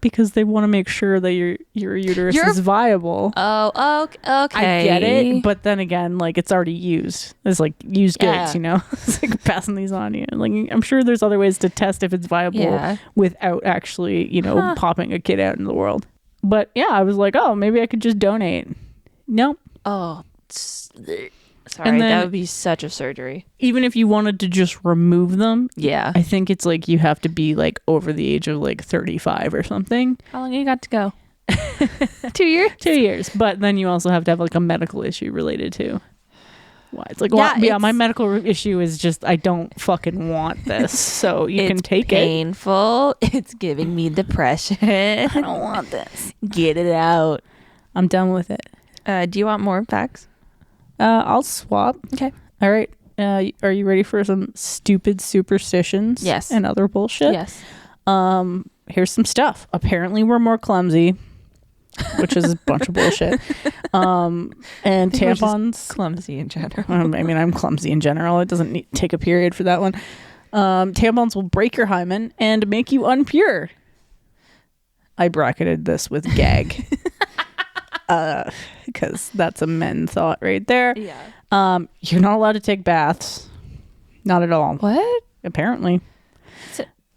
Because they want to make sure that your uterus is viable. Oh, okay. I get it, but then again, like, it's already used. It's like used goods, you know? It's like passing these on you. Like, I'm sure there's other ways to test if it's viable without actually, you know, popping a kid out in the world. But yeah, I was like, oh, maybe I could just donate. Nope. Oh, sorry. And then, that would be such a surgery. Even if you wanted to just remove them, yeah, I think it's like you have to be like over the age of like 35 or something. How long you got to go? 2 years? 2 years. But then you also have to have like a medical issue related to why. It's like, well, my medical issue is just I don't fucking want this. So you can take it. It's painful. It's giving me depression. I don't want this. Get it out. I'm done with it. Do you want more facts? I'll swap. Okay. All right. Are you ready for some stupid superstitions? Yes. And other bullshit? Yes. Here's some stuff. Apparently we're more clumsy, which is a bunch of bullshit. And tampons. Clumsy in general. I mean, I'm clumsy in general. It doesn't take a period for that one. Tampons will break your hymen and make you unpure. I bracketed this with gag. Because that's a men thought right there. Yeah. You're not allowed to take baths. Not at all. What? Apparently.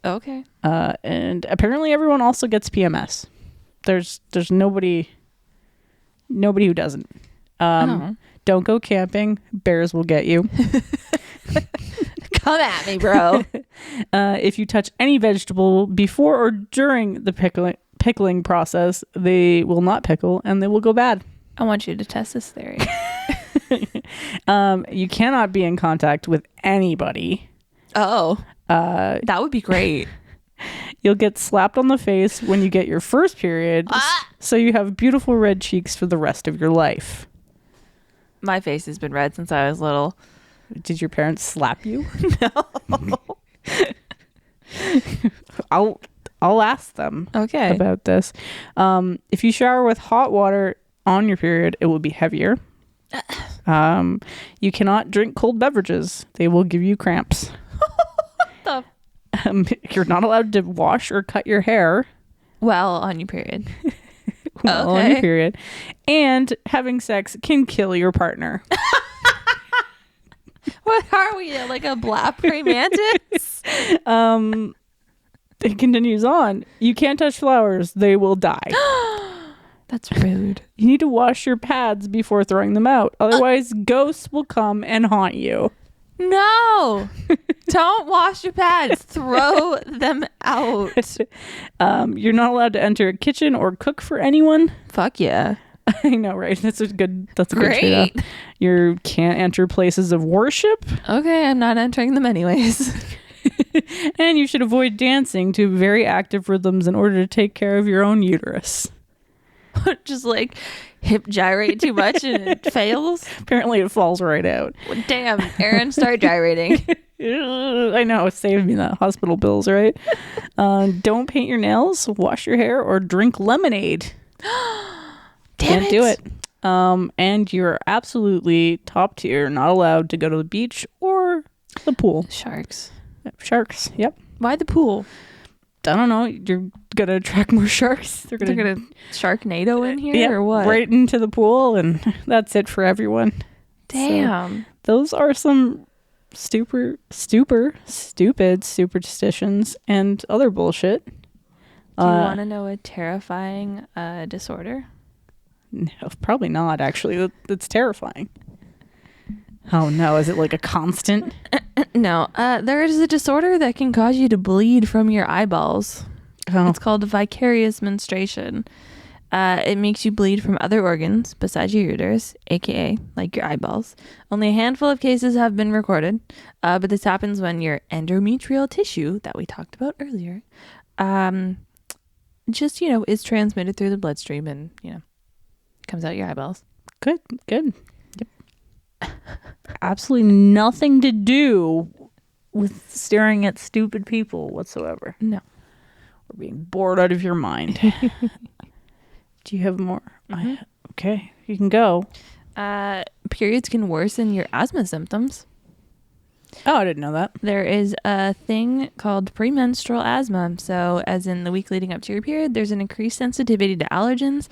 Okay. And apparently everyone also gets PMS. There's nobody who doesn't. Don't go camping. Bears will get you. Come at me, bro. If you touch any vegetable before or during the pickling process, they will not pickle and they will go bad. I want you to test this theory. You cannot be in contact with anybody. Oh, that would be great. You'll get slapped on the face when you get your first period, so you have beautiful red cheeks for the rest of your life. My face has been red since I was little. Did your parents slap you? No. I'll ask them okay about this. If you shower with hot water on your period, it will be heavier. You cannot drink cold beverages. They will give you cramps. You're not allowed to wash or cut your hair. Well, on your period. On your period. And having sex can kill your partner. What are we, like a black praying mantis? It continues on. You can't touch flowers. They will die. That's rude. You need to wash your pads before throwing them out. Otherwise, ghosts will come and haunt you. No, don't wash your pads. Throw them out. You're not allowed to enter a kitchen or cook for anyone. Fuck yeah. I know, right? That's a good Great. trade-off. You can't enter places of worship. Okay, I'm not entering them anyways. And you should avoid dancing to very active rhythms in order to take care of your own uterus. Just like hip gyrate too much and it fails. Apparently it falls right out. Well, damn, Aaron, start gyrating. I know, it saved me that hospital bills, right? Don't paint your nails, wash your hair, or drink lemonade. Can't do it. And you're absolutely top tier, not allowed to go to the beach or the pool. Sharks. Sharks, yep. Why the pool? I don't know. You're going to attract more sharks. They're going to Sharknado in here or what? Right into the pool, and that's it for everyone. Damn. So, those are some stupid superstitions and other bullshit. Do you want to know a terrifying disorder? No, probably not, actually. That's terrifying. Oh no, is it like a constant? No, there is a disorder that can cause you to bleed from your eyeballs. Oh. It's called vicarious menstruation. It makes you bleed from other organs besides your uterus, aka like your eyeballs. Only a handful of cases have been recorded, but this happens when your endometrial tissue that we talked about earlier, just is transmitted through the bloodstream and comes out your eyeballs. Good. Yep. Absolutely nothing to do with staring at stupid people whatsoever. No. Or being bored out of your mind. Do you have more? Mm-hmm. Okay, you can go. Periods can worsen your asthma symptoms. Oh, I didn't know that. There is a thing called premenstrual asthma. So as in the week leading up to your period, there's an increased sensitivity to allergens.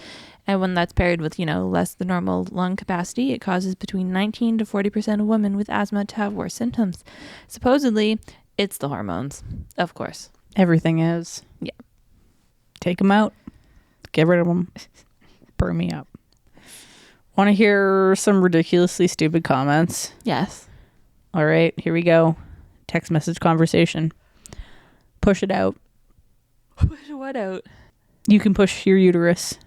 And when that's paired with, less than normal lung capacity, it causes between 19 to 40% of women with asthma to have worse symptoms. Supposedly, it's the hormones, of course. Everything is. Yeah. Take them out. Get rid of them. Burn me up. Want to hear some ridiculously stupid comments? Yes. All right, here we go. Text message conversation. Push it out. Push what out? You can push your uterus.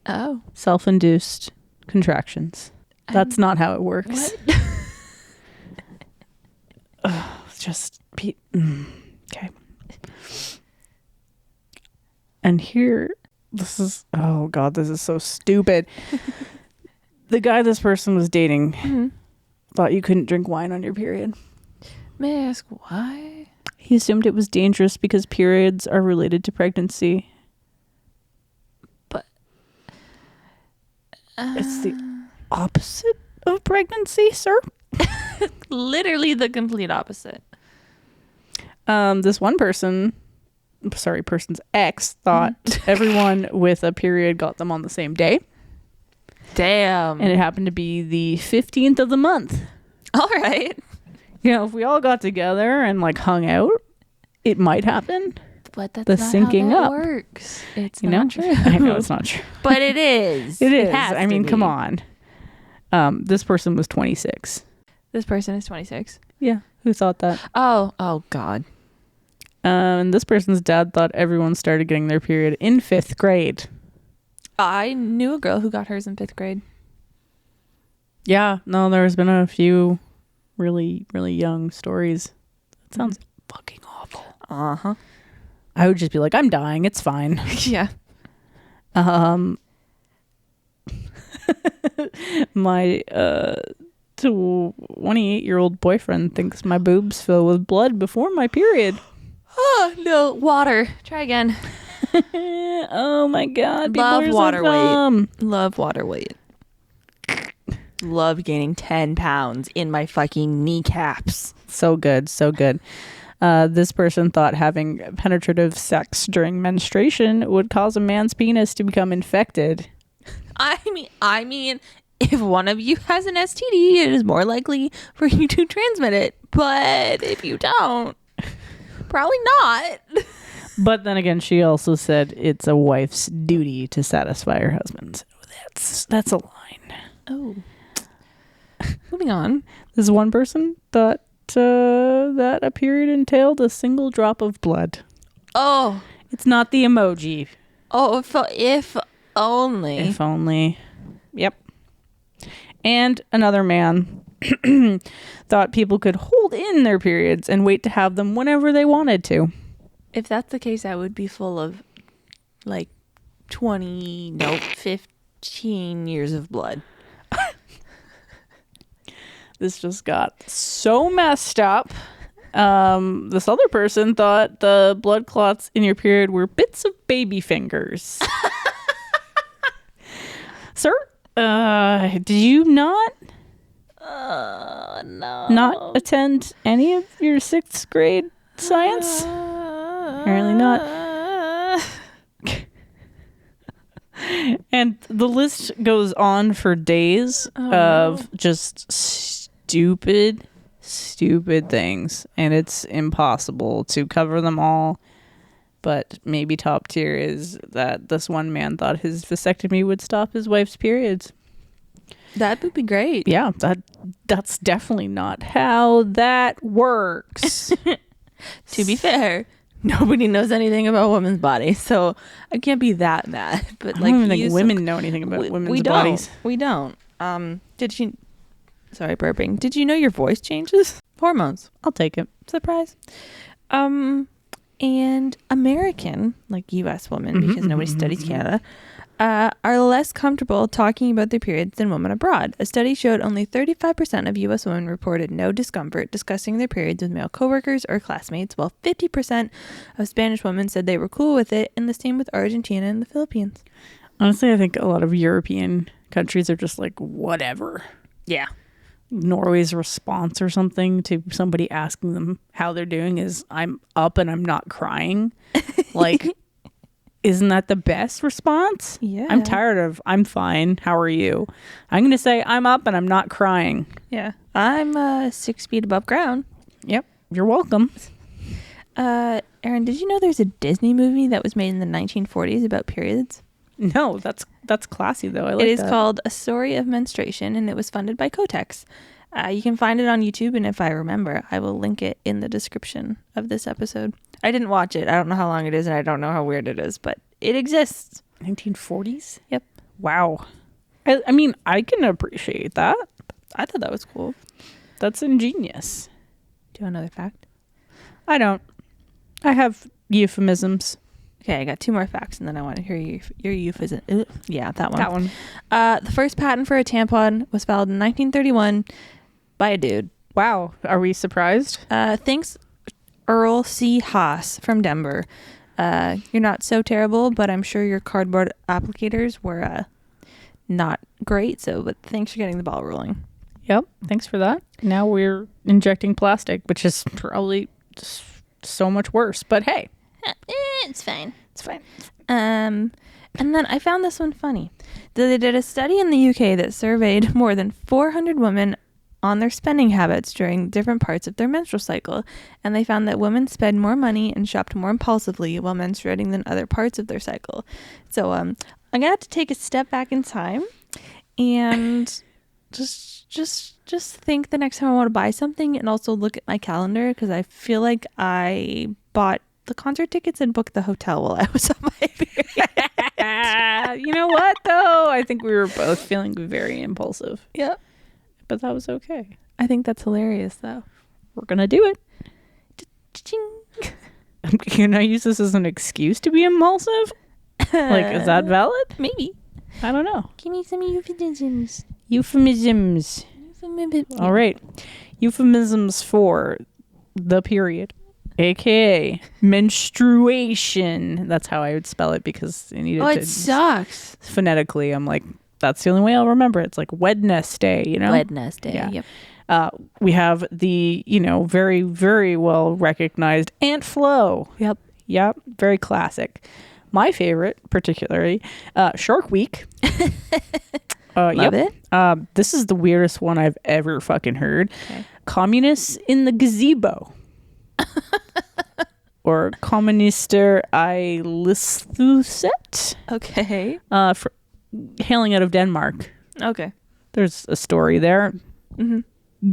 Oh. Self-induced contractions. That's not how it works. Just okay. And here, this is so stupid. The guy this person was dating thought you couldn't drink wine on your period. May I ask why? He assumed it was dangerous because periods are related to pregnancy. But it's the opposite of pregnancy, sir. Literally the complete opposite. This one person's ex thought everyone with a period got them on the same day. Damn. And it happened to be the 15th of the month. All right. If we all got together and hung out, it might happen. But that's the not syncing how that up works. It's you not know? true. I know it's not true. But it is. It is. Has I to mean, be. come on. This person was 26. This person is 26. Yeah. Who thought that? Oh God. And this person's dad thought everyone started getting their period in 5th grade. I knew a girl who got hers in 5th grade. Yeah. No, there's been a few really, really young stories. That sounds fucking awful. Uh-huh. I would just be like, I'm dying. It's fine. Yeah. My 28-year-old boyfriend thinks my boobs fill with blood before my period. Oh, no. Water. Try again. Oh my God. Love water weight. Love water weight. Love gaining 10 pounds in my fucking kneecaps. So good. So good. This person thought having penetrative sex during menstruation would cause a man's penis to become infected. I mean, if one of you has an STD, it is more likely for you to transmit it. But if you don't, probably not. But then again, she also said it's a wife's duty to satisfy her husband. So that's a line. Oh. Moving on. This one person thought that a period entailed a single drop of blood. Oh. It's not the emoji. Oh, if only. If only. Yep. And another man thought people could hold in their periods and wait to have them whenever they wanted to. If that's the case, I would be full of like 15 years of blood. This just got so messed up. This other person thought the blood clots in your period were bits of baby fingers. Sir, did you not No. attend any of your 6th grade science? Apparently not. And the list goes on for days of just stupid things, and it's impossible to cover them all. But maybe top tier is that this one man thought his vasectomy would stop his wife's periods. That would be great. Yeah, that's definitely not how that works. To be fair, nobody knows anything about women's bodies, so I can't be that mad. But I don't even think women know anything about women's bodies. We don't. Did you? Sorry, burping. Did you know your voice changes? Hormones. I'll take it. Surprise. And American, like U.S. women, because nobody studies Canada, are less comfortable talking about their periods than women abroad. A study showed only 35% of U.S. women reported no discomfort discussing their periods with male coworkers or classmates, while 50% of Spanish women said they were cool with it, and the same with Argentina and the Philippines. Honestly, I think a lot of European countries are just like, whatever. Yeah. Norway's response or something to somebody asking them how they're doing is, I'm up and I'm not crying. Like, isn't that the best response? Yeah. I'm tired of, I'm fine. How are you? I'm going to say, I'm up and I'm not crying. Yeah. I'm 6 feet above ground. Yep. You're welcome. Aaron, did you know there's a Disney movie that was made in the 1940s about periods? No, that's classy though. I like it is that. called A Story of Menstruation, and it was funded by Kotex. You can find it on YouTube, and if I remember, I will link it in the description of this episode. I didn't watch it. I don't know how long it is, and I don't know how weird it is, but it exists. 1940s? Yep. Wow. I mean, I can appreciate that. I thought that was cool. That's ingenious. Do you want another fact? I don't. I have euphemisms. Okay, I got 2 more facts, and then I want to hear your euphemism. Yeah, that one. That one. The first patent for a tampon was filed in 1931 by a dude. Wow. Are we surprised? Thanks, Earl C. Haas from Denver. You're not so terrible, but I'm sure your cardboard applicators were not great. But thanks for getting the ball rolling. Yep. Thanks for that. Now we're injecting plastic, which is probably just so much worse. But hey. It's fine. It's fine. And then I found this one funny. They did a study in the UK that surveyed more than 400 women on their spending habits during different parts of their menstrual cycle, and they found that women spend more money and shopped more impulsively while menstruating than other parts of their cycle. So I'm gonna have to take a step back in time and just think the next time I want to buy something, and also look at my calendar, because I feel like I bought the concert tickets and booked the hotel while I was on my period. You know what, though? I think we were both feeling very impulsive. Yep. But that was okay. I think that's hilarious, though. We're going to do it. Can I use this as an excuse to be impulsive? Like, is that valid? Maybe. I don't know. Give me some euphemisms. Euphemisms. All right. Euphemisms for the period. AKA menstruation. That's how I would spell it, because I needed to. It sucks. Phonetically, I'm like, that's the only way I'll remember it. It's like Wednesday, you know? Wednesday, Yeah. Yep. We have the, very, very well recognized Ant Flow. Yep. Very classic. My favorite, particularly, Shark Week. Love it. This is the weirdest one I've ever fucking heard. Okay. Communists in the gazebo. Or Kommunister I Listhuset. Okay. Hailing out of Denmark. Okay. There's a story there. Mm-hmm.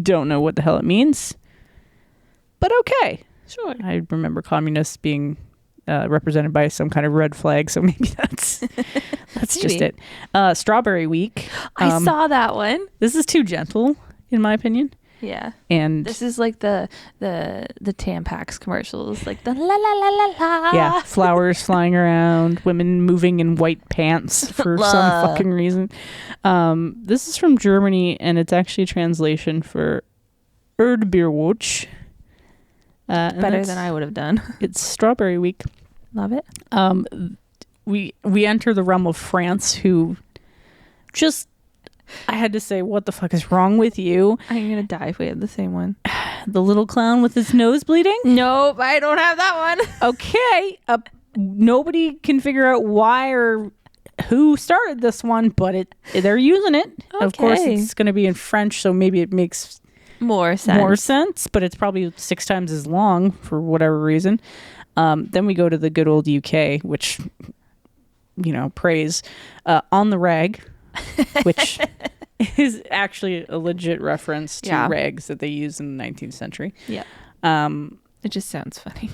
Don't know what the hell it means. But okay. Sure. I remember communists being represented by some kind of red flag, so maybe that's just it. Strawberry Week. I saw that one. This is too gentle, in my opinion. Yeah. And this is like the Tampax commercials, like the la la la la la. yeah, flowers flying around, women moving in white pants for some fucking reason. This is from Germany, and it's actually a translation for Erdbeerwatch. Better than I would have done. It's Strawberry Week. Love it. We enter the realm of France, who just, I had to say, what the fuck is wrong with you? I'm gonna die if we have the same one. The little clown with his nose bleeding? Nope, I don't have that one. Okay. Nobody can figure out why or who started this one, but they're using it. Okay. Of course, it's going to be in French, so maybe it makes more sense, but it's probably 6 times as long for whatever reason. Then we go to the good old UK, which, praise On the Rag, which is actually a legit reference to rags that they used in the 19th century. Yeah. It just sounds funny.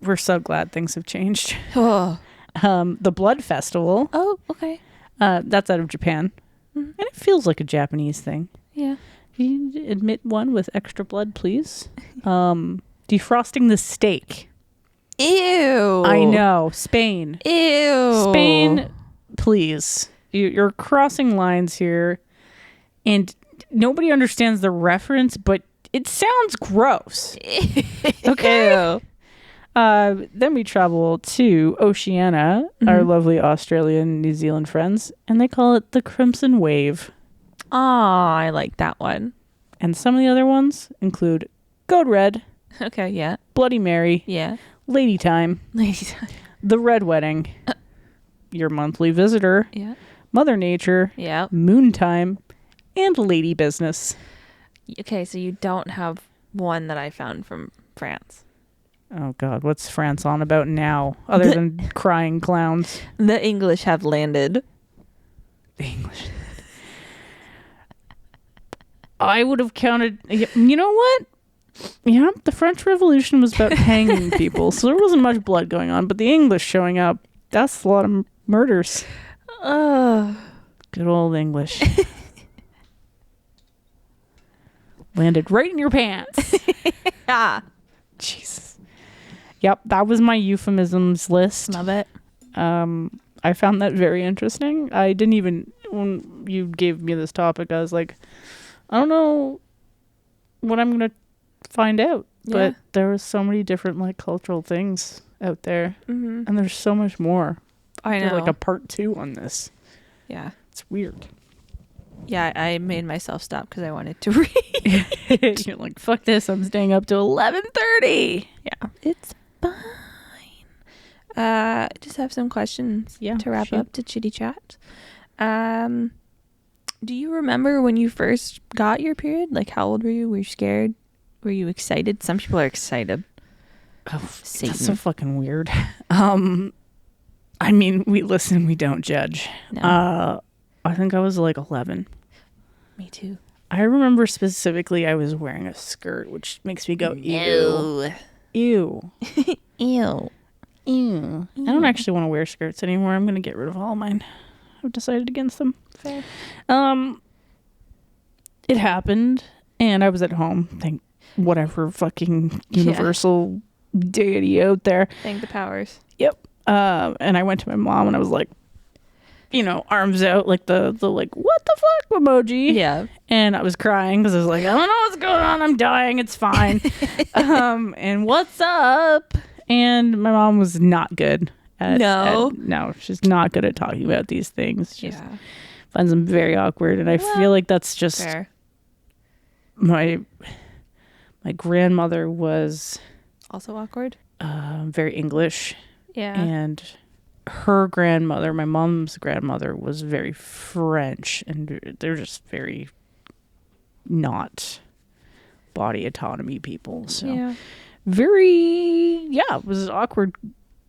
We're so glad things have changed. Oh. The Blood Festival. Oh, okay. That's out of Japan. Mm-hmm. And it feels like a Japanese thing. Yeah. Can you admit one with extra blood, please? Defrosting the steak. Ew. I know. Spain. Ew. Spain, please. You're crossing lines here, and nobody understands the reference, but it sounds gross. Okay. Ew. Then we travel to Oceania, our lovely Australian, New Zealand friends, and they call it the Crimson Wave. Oh, I like that one. And some of the other ones include Code Red. Okay, yeah. Bloody Mary. Yeah. Lady Time. Lady Time. The Red Wedding. Your Monthly Visitor. Yeah. Mother Nature. Yeah. Moon Time. And Lady Business. Okay, so you don't have one that I found from France. Oh, God. What's France on about now, other than crying clowns? The English have landed. The English. I would have counted. You know what? Yeah, the French Revolution was about hanging people, so there wasn't much blood going on. But the English showing up, that's a lot of murders. Good old English. Landed right in your pants. Yeah. Jesus. Yep, that was my euphemisms list. Love it. I found that very interesting. I didn't even, when you gave me this topic, I was like, I don't know what I'm going to find out. Yeah. But there were so many different cultural things out there. Mm-hmm. And there's so much more. I know. Like a part 2 on this. Yeah. It's weird. Yeah, I made myself stop because I wanted to read. You're like, fuck this. I'm staying up to 11:30. Yeah. It's fine. I just have some questions to wrap up to chitty chat. Do you remember when you first got your period? Like, how old were you? Were you scared? Were you excited? Some people are excited. Oh, Satan. That's so fucking weird. I mean, we listen, we don't judge. No. I think I was like 11. Me too. I remember specifically I was wearing a skirt, which makes me go, ew. Ew. Ew. Ew. I don't actually want to wear skirts anymore. I'm going to get rid of all mine. I've decided against them. Fair. It happened, and I was at home. Thank whatever fucking universal deity out there. Thank the powers. Yep. And I went to my mom, and I was like, arms out, like the like, what the fuck emoji. Yeah. And I was crying because I was like, I don't know what's going on. I'm dying. It's fine. And what's up? And my mom was not good. No, she's not good at talking about these things. She finds them very awkward. And I feel like that's just fair. My grandmother was Also awkward. very English. Yeah. And her grandmother, my mom's grandmother, was very French, and they're just very not body autonomy people. So Yeah. it was awkward,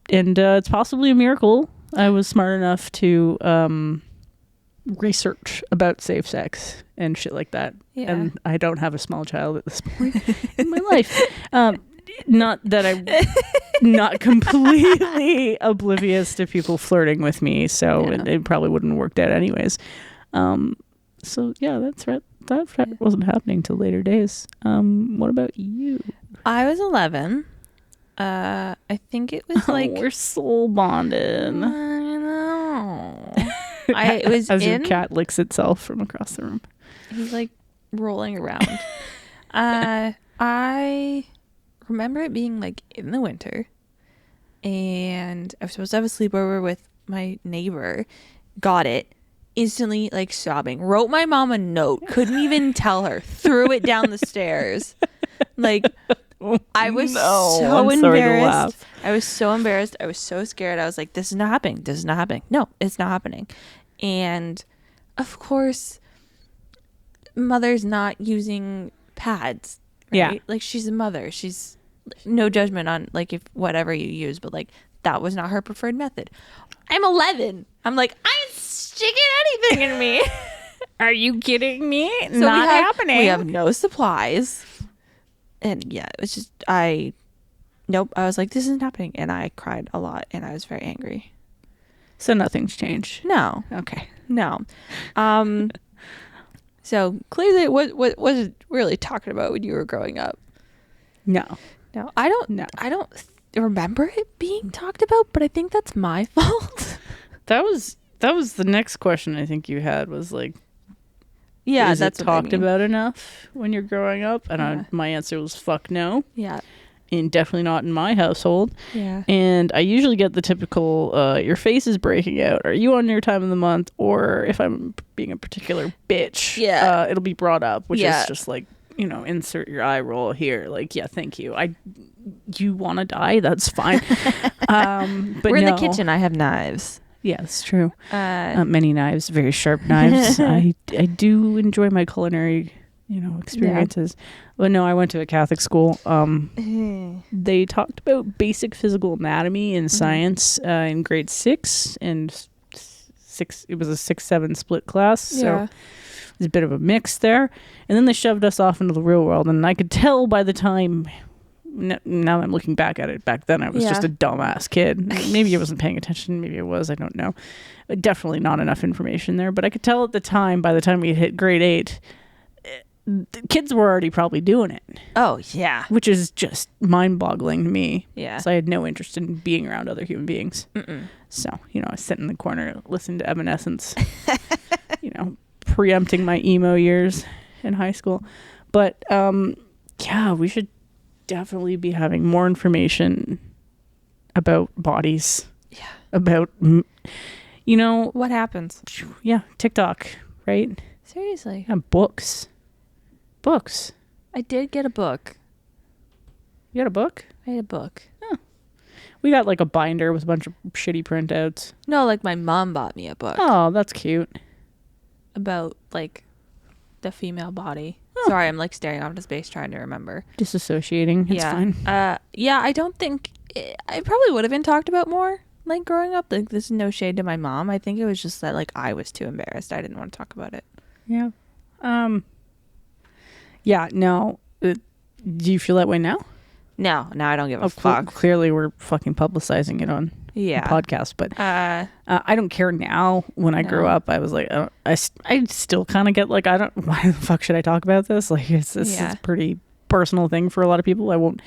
and it's possibly a miracle I was smart enough to research about safe sex and shit like that. Yeah. And I don't have a small child at this point in my life. Not that I'm not completely oblivious to people flirting with me, so it probably wouldn't have worked out anyways. So yeah, that's right. That wasn't happening till later days. What about you? I was 11. I think it was like we're soul bonded. I know. It was as your cat licks itself from across the room. He's like rolling around. I remember it being like in the winter, and I was supposed to have a sleepover with my neighbor. Got it. Instantly like sobbing. Wrote my mom a note. Couldn't even tell her. Threw it down the stairs. Like I was so embarrassed. I was so embarrassed. I was so scared. I was like, this is not happening. This is not happening. No, it's not happening. And of course, mother's not using pads. Right? Yeah. Like she's a mother. She's no judgment on like if whatever you use, but like that was not her preferred method. I'm 11. I'm like, I ain't sticking anything in me. Are you kidding me? So not happening. We have no supplies. And yeah, it was just, I was like, this isn't happening. And I cried a lot and I was very angry. So nothing's changed. No. Okay. No. So clearly what was it really talking about when you were growing up? No. I don't remember it being talked about, but I think that's my fault. That was the next question I think you had was like, yeah, is that's it what I talked mean. about enough when you're growing up? And my answer was fuck no. Yeah. And definitely not in my household. Yeah. And I usually get the typical, your face is breaking out. Are you on your time of the month? Or if I'm being a particular bitch, it'll be brought up, which is just like, insert your eye roll here. Like, yeah, thank you. You want to die? That's fine. But we're in the kitchen. I have knives. Yeah, it's true. Many knives, very sharp knives. I do enjoy my culinary, experiences. Yeah. But no, I went to a Catholic school. They talked about basic physical anatomy in science in grade 6 and 6. It was a 6-7 split class, so there's a bit of a mix there. And then they shoved us off into the real world, and I could tell by the time. Now I'm looking back at it. Back then, I was just a dumbass kid. Maybe I wasn't paying attention. Maybe I was. I don't know. Definitely not enough information there. But I could tell at the time, by the time we hit grade 8, the kids were already probably doing it. Oh, yeah. Which is just mind-boggling to me. Yeah. So I had no interest in being around other human beings. So, I sit in the corner, listen to Evanescence, preempting my emo years in high school. But, we should definitely be having more information about bodies. Yeah. About, what happens? Yeah. TikTok, right? Seriously. Yeah, books. I did get a book. You got a book? I had a book. Oh. We got like a binder with a bunch of shitty printouts. No, like my mom bought me a book. Oh, that's cute. About like the female body. Oh. Sorry, I'm like staring off into space trying to remember. Disassociating. It's fine. I don't think I probably would have been talked about more like growing up. Like this is no shade to my mom. I think it was just that like I was too embarrassed. I didn't want to talk about it. Yeah. Yeah, no. Do you feel that way now? No, I don't give a fuck. Clearly we're fucking publicizing it on the podcast, but I don't care now. When I grew up, I was like, I still kind of get like, why the fuck should I talk about this? Like, it's a pretty personal thing for a lot of people. I won't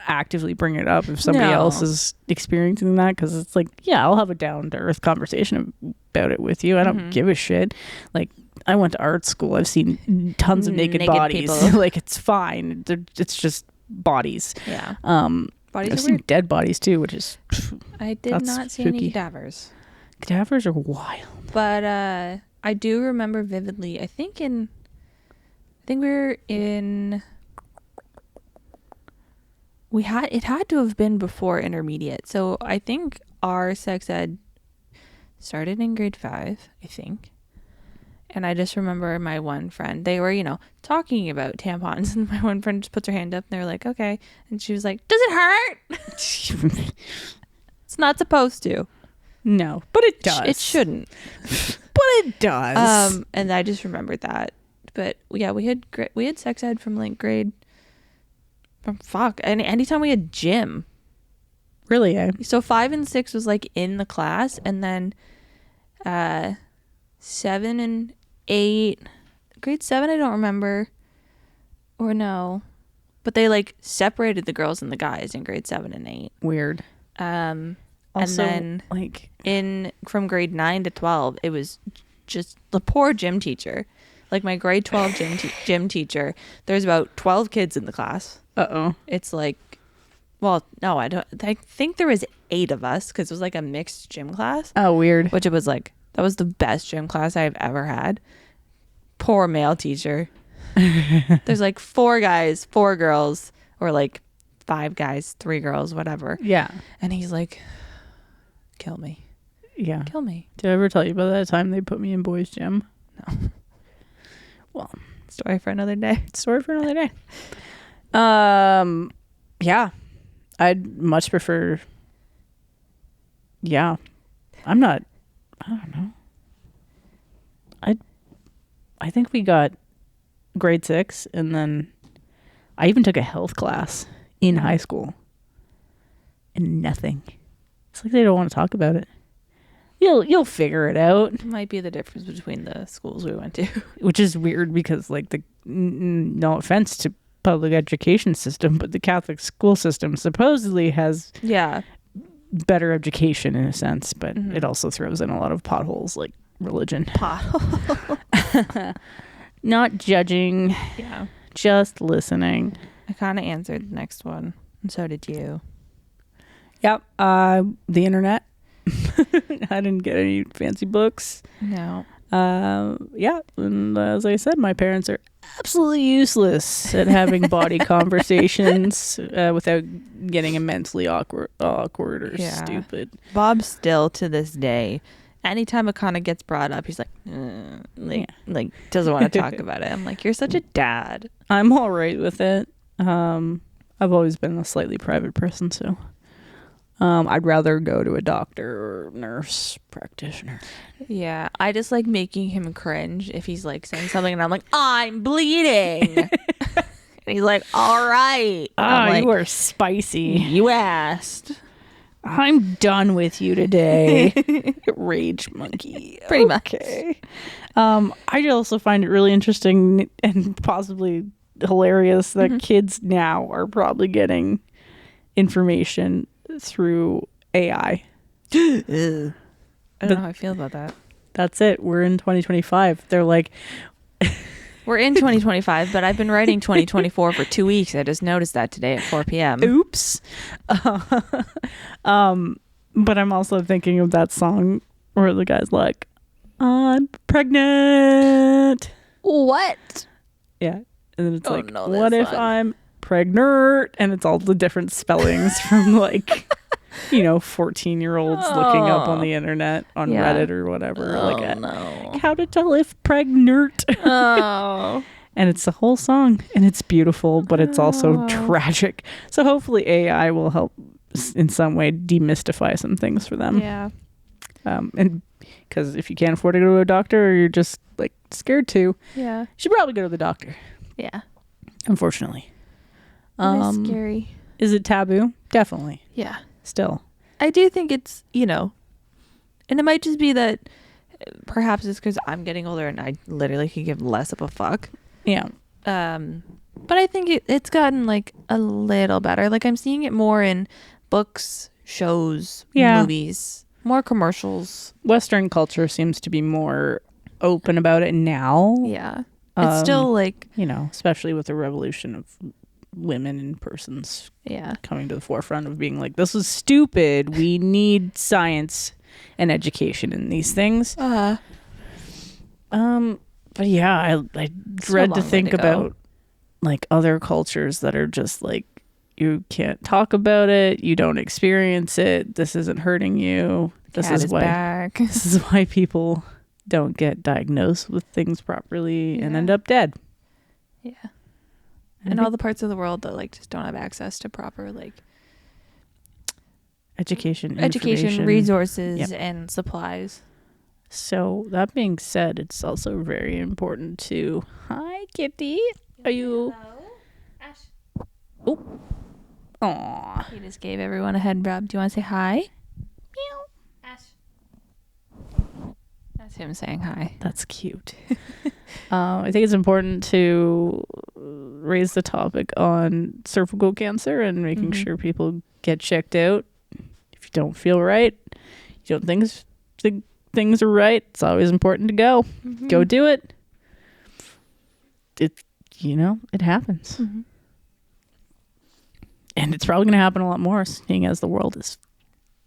actively bring it up if somebody else is experiencing that, because it's like, I'll have a down to earth conversation about it with you. I don't give a shit. Like, I went to art school. I've seen tons of naked bodies. Like, it's fine. It's just bodies. Yeah. Bodies I've seen dead bodies too, which is I did not see any cadavers. Cadavers are wild. But I do remember vividly. I think we were in. It had to have been before intermediate. So I think our sex ed started in grade 5, I think. And I just remember my one friend, they were, talking about tampons. And my one friend just puts her hand up and they're like, okay. And she was like, does it hurt? It's not supposed to. No, but it does. It shouldn't. But it does. And I just remembered that. But yeah, we had sex ed from like grade, and anytime we had gym. Really, eh? So 5 and 6 was like in the class, and then 7 and 8, grade 7 I don't remember, or no, but they like separated the girls and the guys in grade 7 and 8. Weird. Also, and then like from grade 9 to 12, it was just the poor gym teacher. Like my grade 12 gym teacher, there's about 12 kids in the class. It's like, well, no, I think there was 8 of us because it was like a mixed gym class. Oh, weird. Which it was like, that was the best gym class I've ever had. Poor male teacher. There's like 4 guys, 4 girls, or like 5 guys, 3 girls, whatever. Yeah. And he's like, kill me. Yeah. Kill me. Did I ever tell you about that time they put me in boys' gym? No. Well, story for another day. Yeah. I'd much prefer. Yeah. I don't know. I think we got grade 6, and then I even took a health class in high school. And nothing. It's like they don't want to talk about it. You'll figure it out. Might be the difference between the schools we went to. Which is weird because, like, no offense to public education system, but the Catholic school system supposedly has better education in a sense, but it also throws in a lot of potholes like religion. Not judging. Yeah. Just listening. I kind of answered the next one, and so did you. Yep. The internet. I didn't get any fancy books. No. Yeah. And as I said, my parents are absolutely useless at having body conversations without getting immensely awkward or stupid. Bob still to this day, anytime it kind of gets brought up, he's like doesn't want to talk about it. I'm like, you're such a dad. I'm all right with it. I've always been a slightly private person, so I'd rather go to a doctor or nurse practitioner. Yeah, I just like making him cringe if he's like saying something and I'm like, I'm bleeding. And he's like, all right. Like, you are spicy. You asked. I'm done with you today. Rage monkey. Pretty much. I also find it really interesting and possibly hilarious that kids now are probably getting information through AI. I don't know how I feel about that. That's it. We're in 2025. They're like, we're in 2025, but I've been writing 2024 for 2 weeks. I just noticed that today at 4 p.m. Oops. But I'm also thinking of that song where the guy's like, I'm pregnant. What? Yeah. And then it's like, no, what if I'm pregnant? And it's all the different spellings from like, 14-year-olds looking up on the internet on Reddit or whatever. No. How to tell if pregnant. Oh. And it's the whole song, and it's beautiful, but it's also tragic. So hopefully AI will help in some way demystify some things for them. Yeah. And because if you can't afford to go to a doctor, or you're just like scared to, you should probably go to the doctor. Yeah. Unfortunately. That's scary. Is it taboo? Definitely. Yeah. Still. I do think it's, and it might just be that perhaps it's because I'm getting older and I literally could give less of a fuck. Yeah. But I think it's gotten like a little better. Like I'm seeing it more in books, shows, movies, more commercials. Western culture seems to be more open about it now. Yeah. It's still like, especially with the revolution of women and persons coming to the forefront of being like, this is stupid. We need science and education in these things. But yeah, I dread to think about like other cultures that are just like You can't talk about it. You don't experience it. This isn't hurting you. This Cat is why. back. This is why people don't get diagnosed with things properly and end up dead. Yeah. And all the parts of the world that like just don't have access to proper like education, resources, and supplies. So that being said, it's also very important to. Hi, Kitty. Are you? Hello, Ash. Oh. Aw. He just gave everyone a head rub. Do you want to say hi? Meow. Ash. That's him saying hi. That's cute. I think it's important to raise the topic on cervical cancer and making sure people get checked out. If you don't feel right, you don't think things are right, it's always important to go. Go do it. It happens. And it's probably going to happen a lot more, seeing as the world is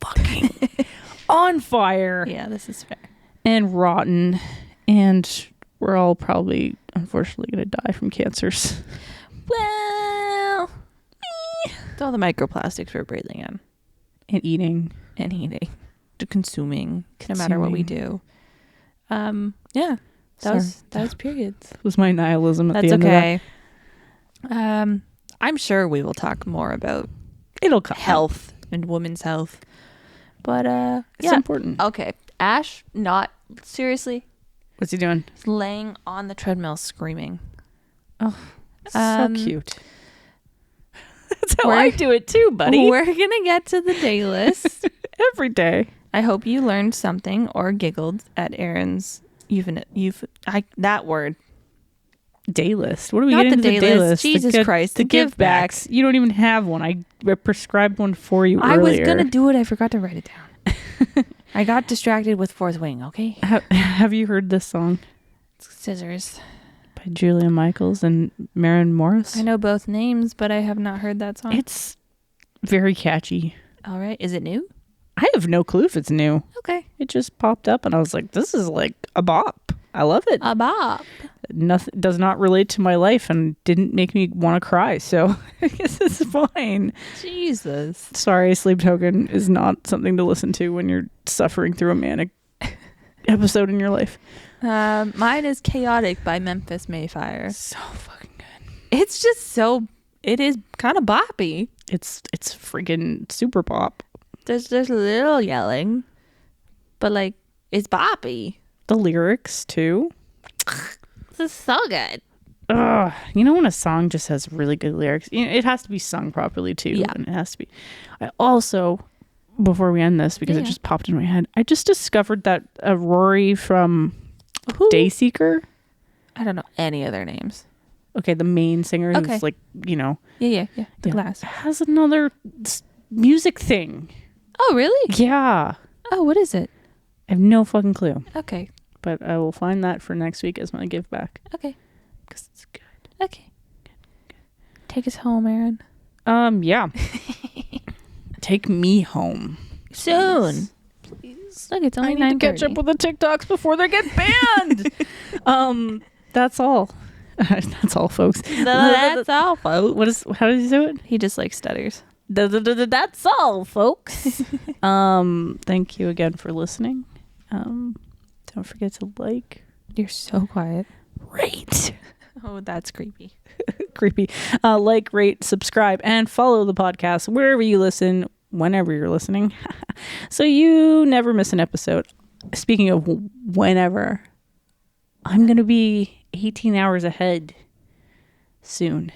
fucking on fire. Yeah, this is fair. And rotten. And we're all probably, unfortunately, going to die from cancers. Well, it's all the microplastics we're breathing in. And eating. To consuming, no matter what we do. Yeah. That was periods. That was my nihilism at That's the end okay. of that. I'm sure we will talk more about It'll come. health and women's health. But It's important. Okay. Ash, not seriously, What's he doing? is laying on the treadmill screaming. Oh, so cute. That's how We're- I do it too, buddy. We're gonna get to the day list. Every day. I hope you learned something or giggled at Aaron's that word. Day list. What are we Not getting the to day the day list. list? Jesus Christ, The the give backs. You don't even have one. I prescribed one for you I earlier. was gonna do it. I forgot to write it down. I got distracted with Fourth Wing. Okay. Have you heard this song Scissors. by Julia Michaels and Maren Morris? I know both names, but I have not heard that song. It's very catchy. All right. Is it new? I have no clue if it's new. Okay. It just popped up and I was like, this is like a bop. I love it. A bop. Nothing does not relate to my life and didn't make me want to cry. So I guess it's fine. Jesus. Sorry, Sleep Token is not something to listen to when you're suffering through a manic episode in your life. Mine is Chaotic by Memphis Mayfire. So fucking good. It's just it is kind of boppy. It's freaking super pop. There's a little yelling, but like it's boppy. The lyrics too. This is so good. Ugh. You know when a song just has really good lyrics, it has to be sung properly too. Yeah. And it has to be. I also, before we end this, because it just popped in my head, I just discovered that Rory from Dayseeker. I don't know any of their names. Okay, the main singer Okay. who's like, Yeah. The glass. has another music thing. Oh, really? Yeah. Oh, what is it? I have no fucking clue. Okay. But I will find that for next week as my give back. Okay. Because it's good. Okay. Take us home, Aaron. Yeah. Take me home. Soon. Please. Look, it's only I need to catch up with the TikToks before they get banned. That's all. That's all, folks. That's all, folks. How does he do it? He just like stutters. That's all, folks. Thank you again for listening. Don't forget to like. You're so quiet. Rate. Oh, that's creepy. Creepy. Like, rate, subscribe, and follow the podcast wherever you listen, whenever you're listening, so you never miss an episode. Speaking of whenever, I'm going to be 18 hours ahead soon.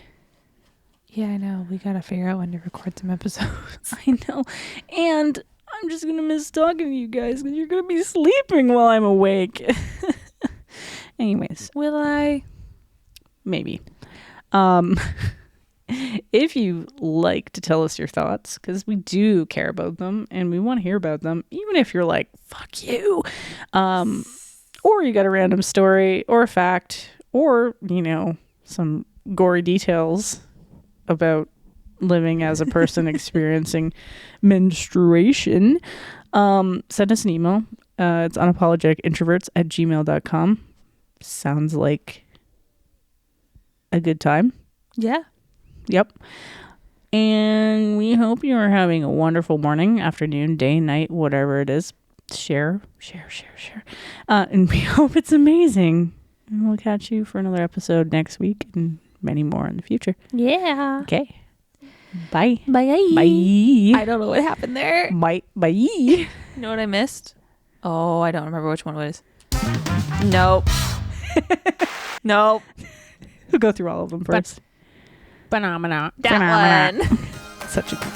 Yeah, I know. We gotta figure out when to record some episodes. I know. And I'm just going to miss talking to you guys because you're going to be sleeping while I'm awake. Anyways. Will I? Maybe. If you like to tell us your thoughts, because we do care about them and we want to hear about them, even if you're like, fuck you. Or you got a random story or a fact or, some gory details about living as a person experiencing menstruation, send us an email. It's unapologeticintroverts@gmail.com. Sounds like a good time. Yeah. Yep. And we hope you are having a wonderful morning, afternoon, day, night, whatever it is. Share. And we hope it's amazing. And we'll catch you for another episode next week and many more in the future. Yeah. Okay. Bye. Bye. Bye. I don't know what happened there. Bye. Bye. You know what I missed? Oh, I don't remember which one it was. Nope. Nope. We'll go through all of them first. That one. Such a good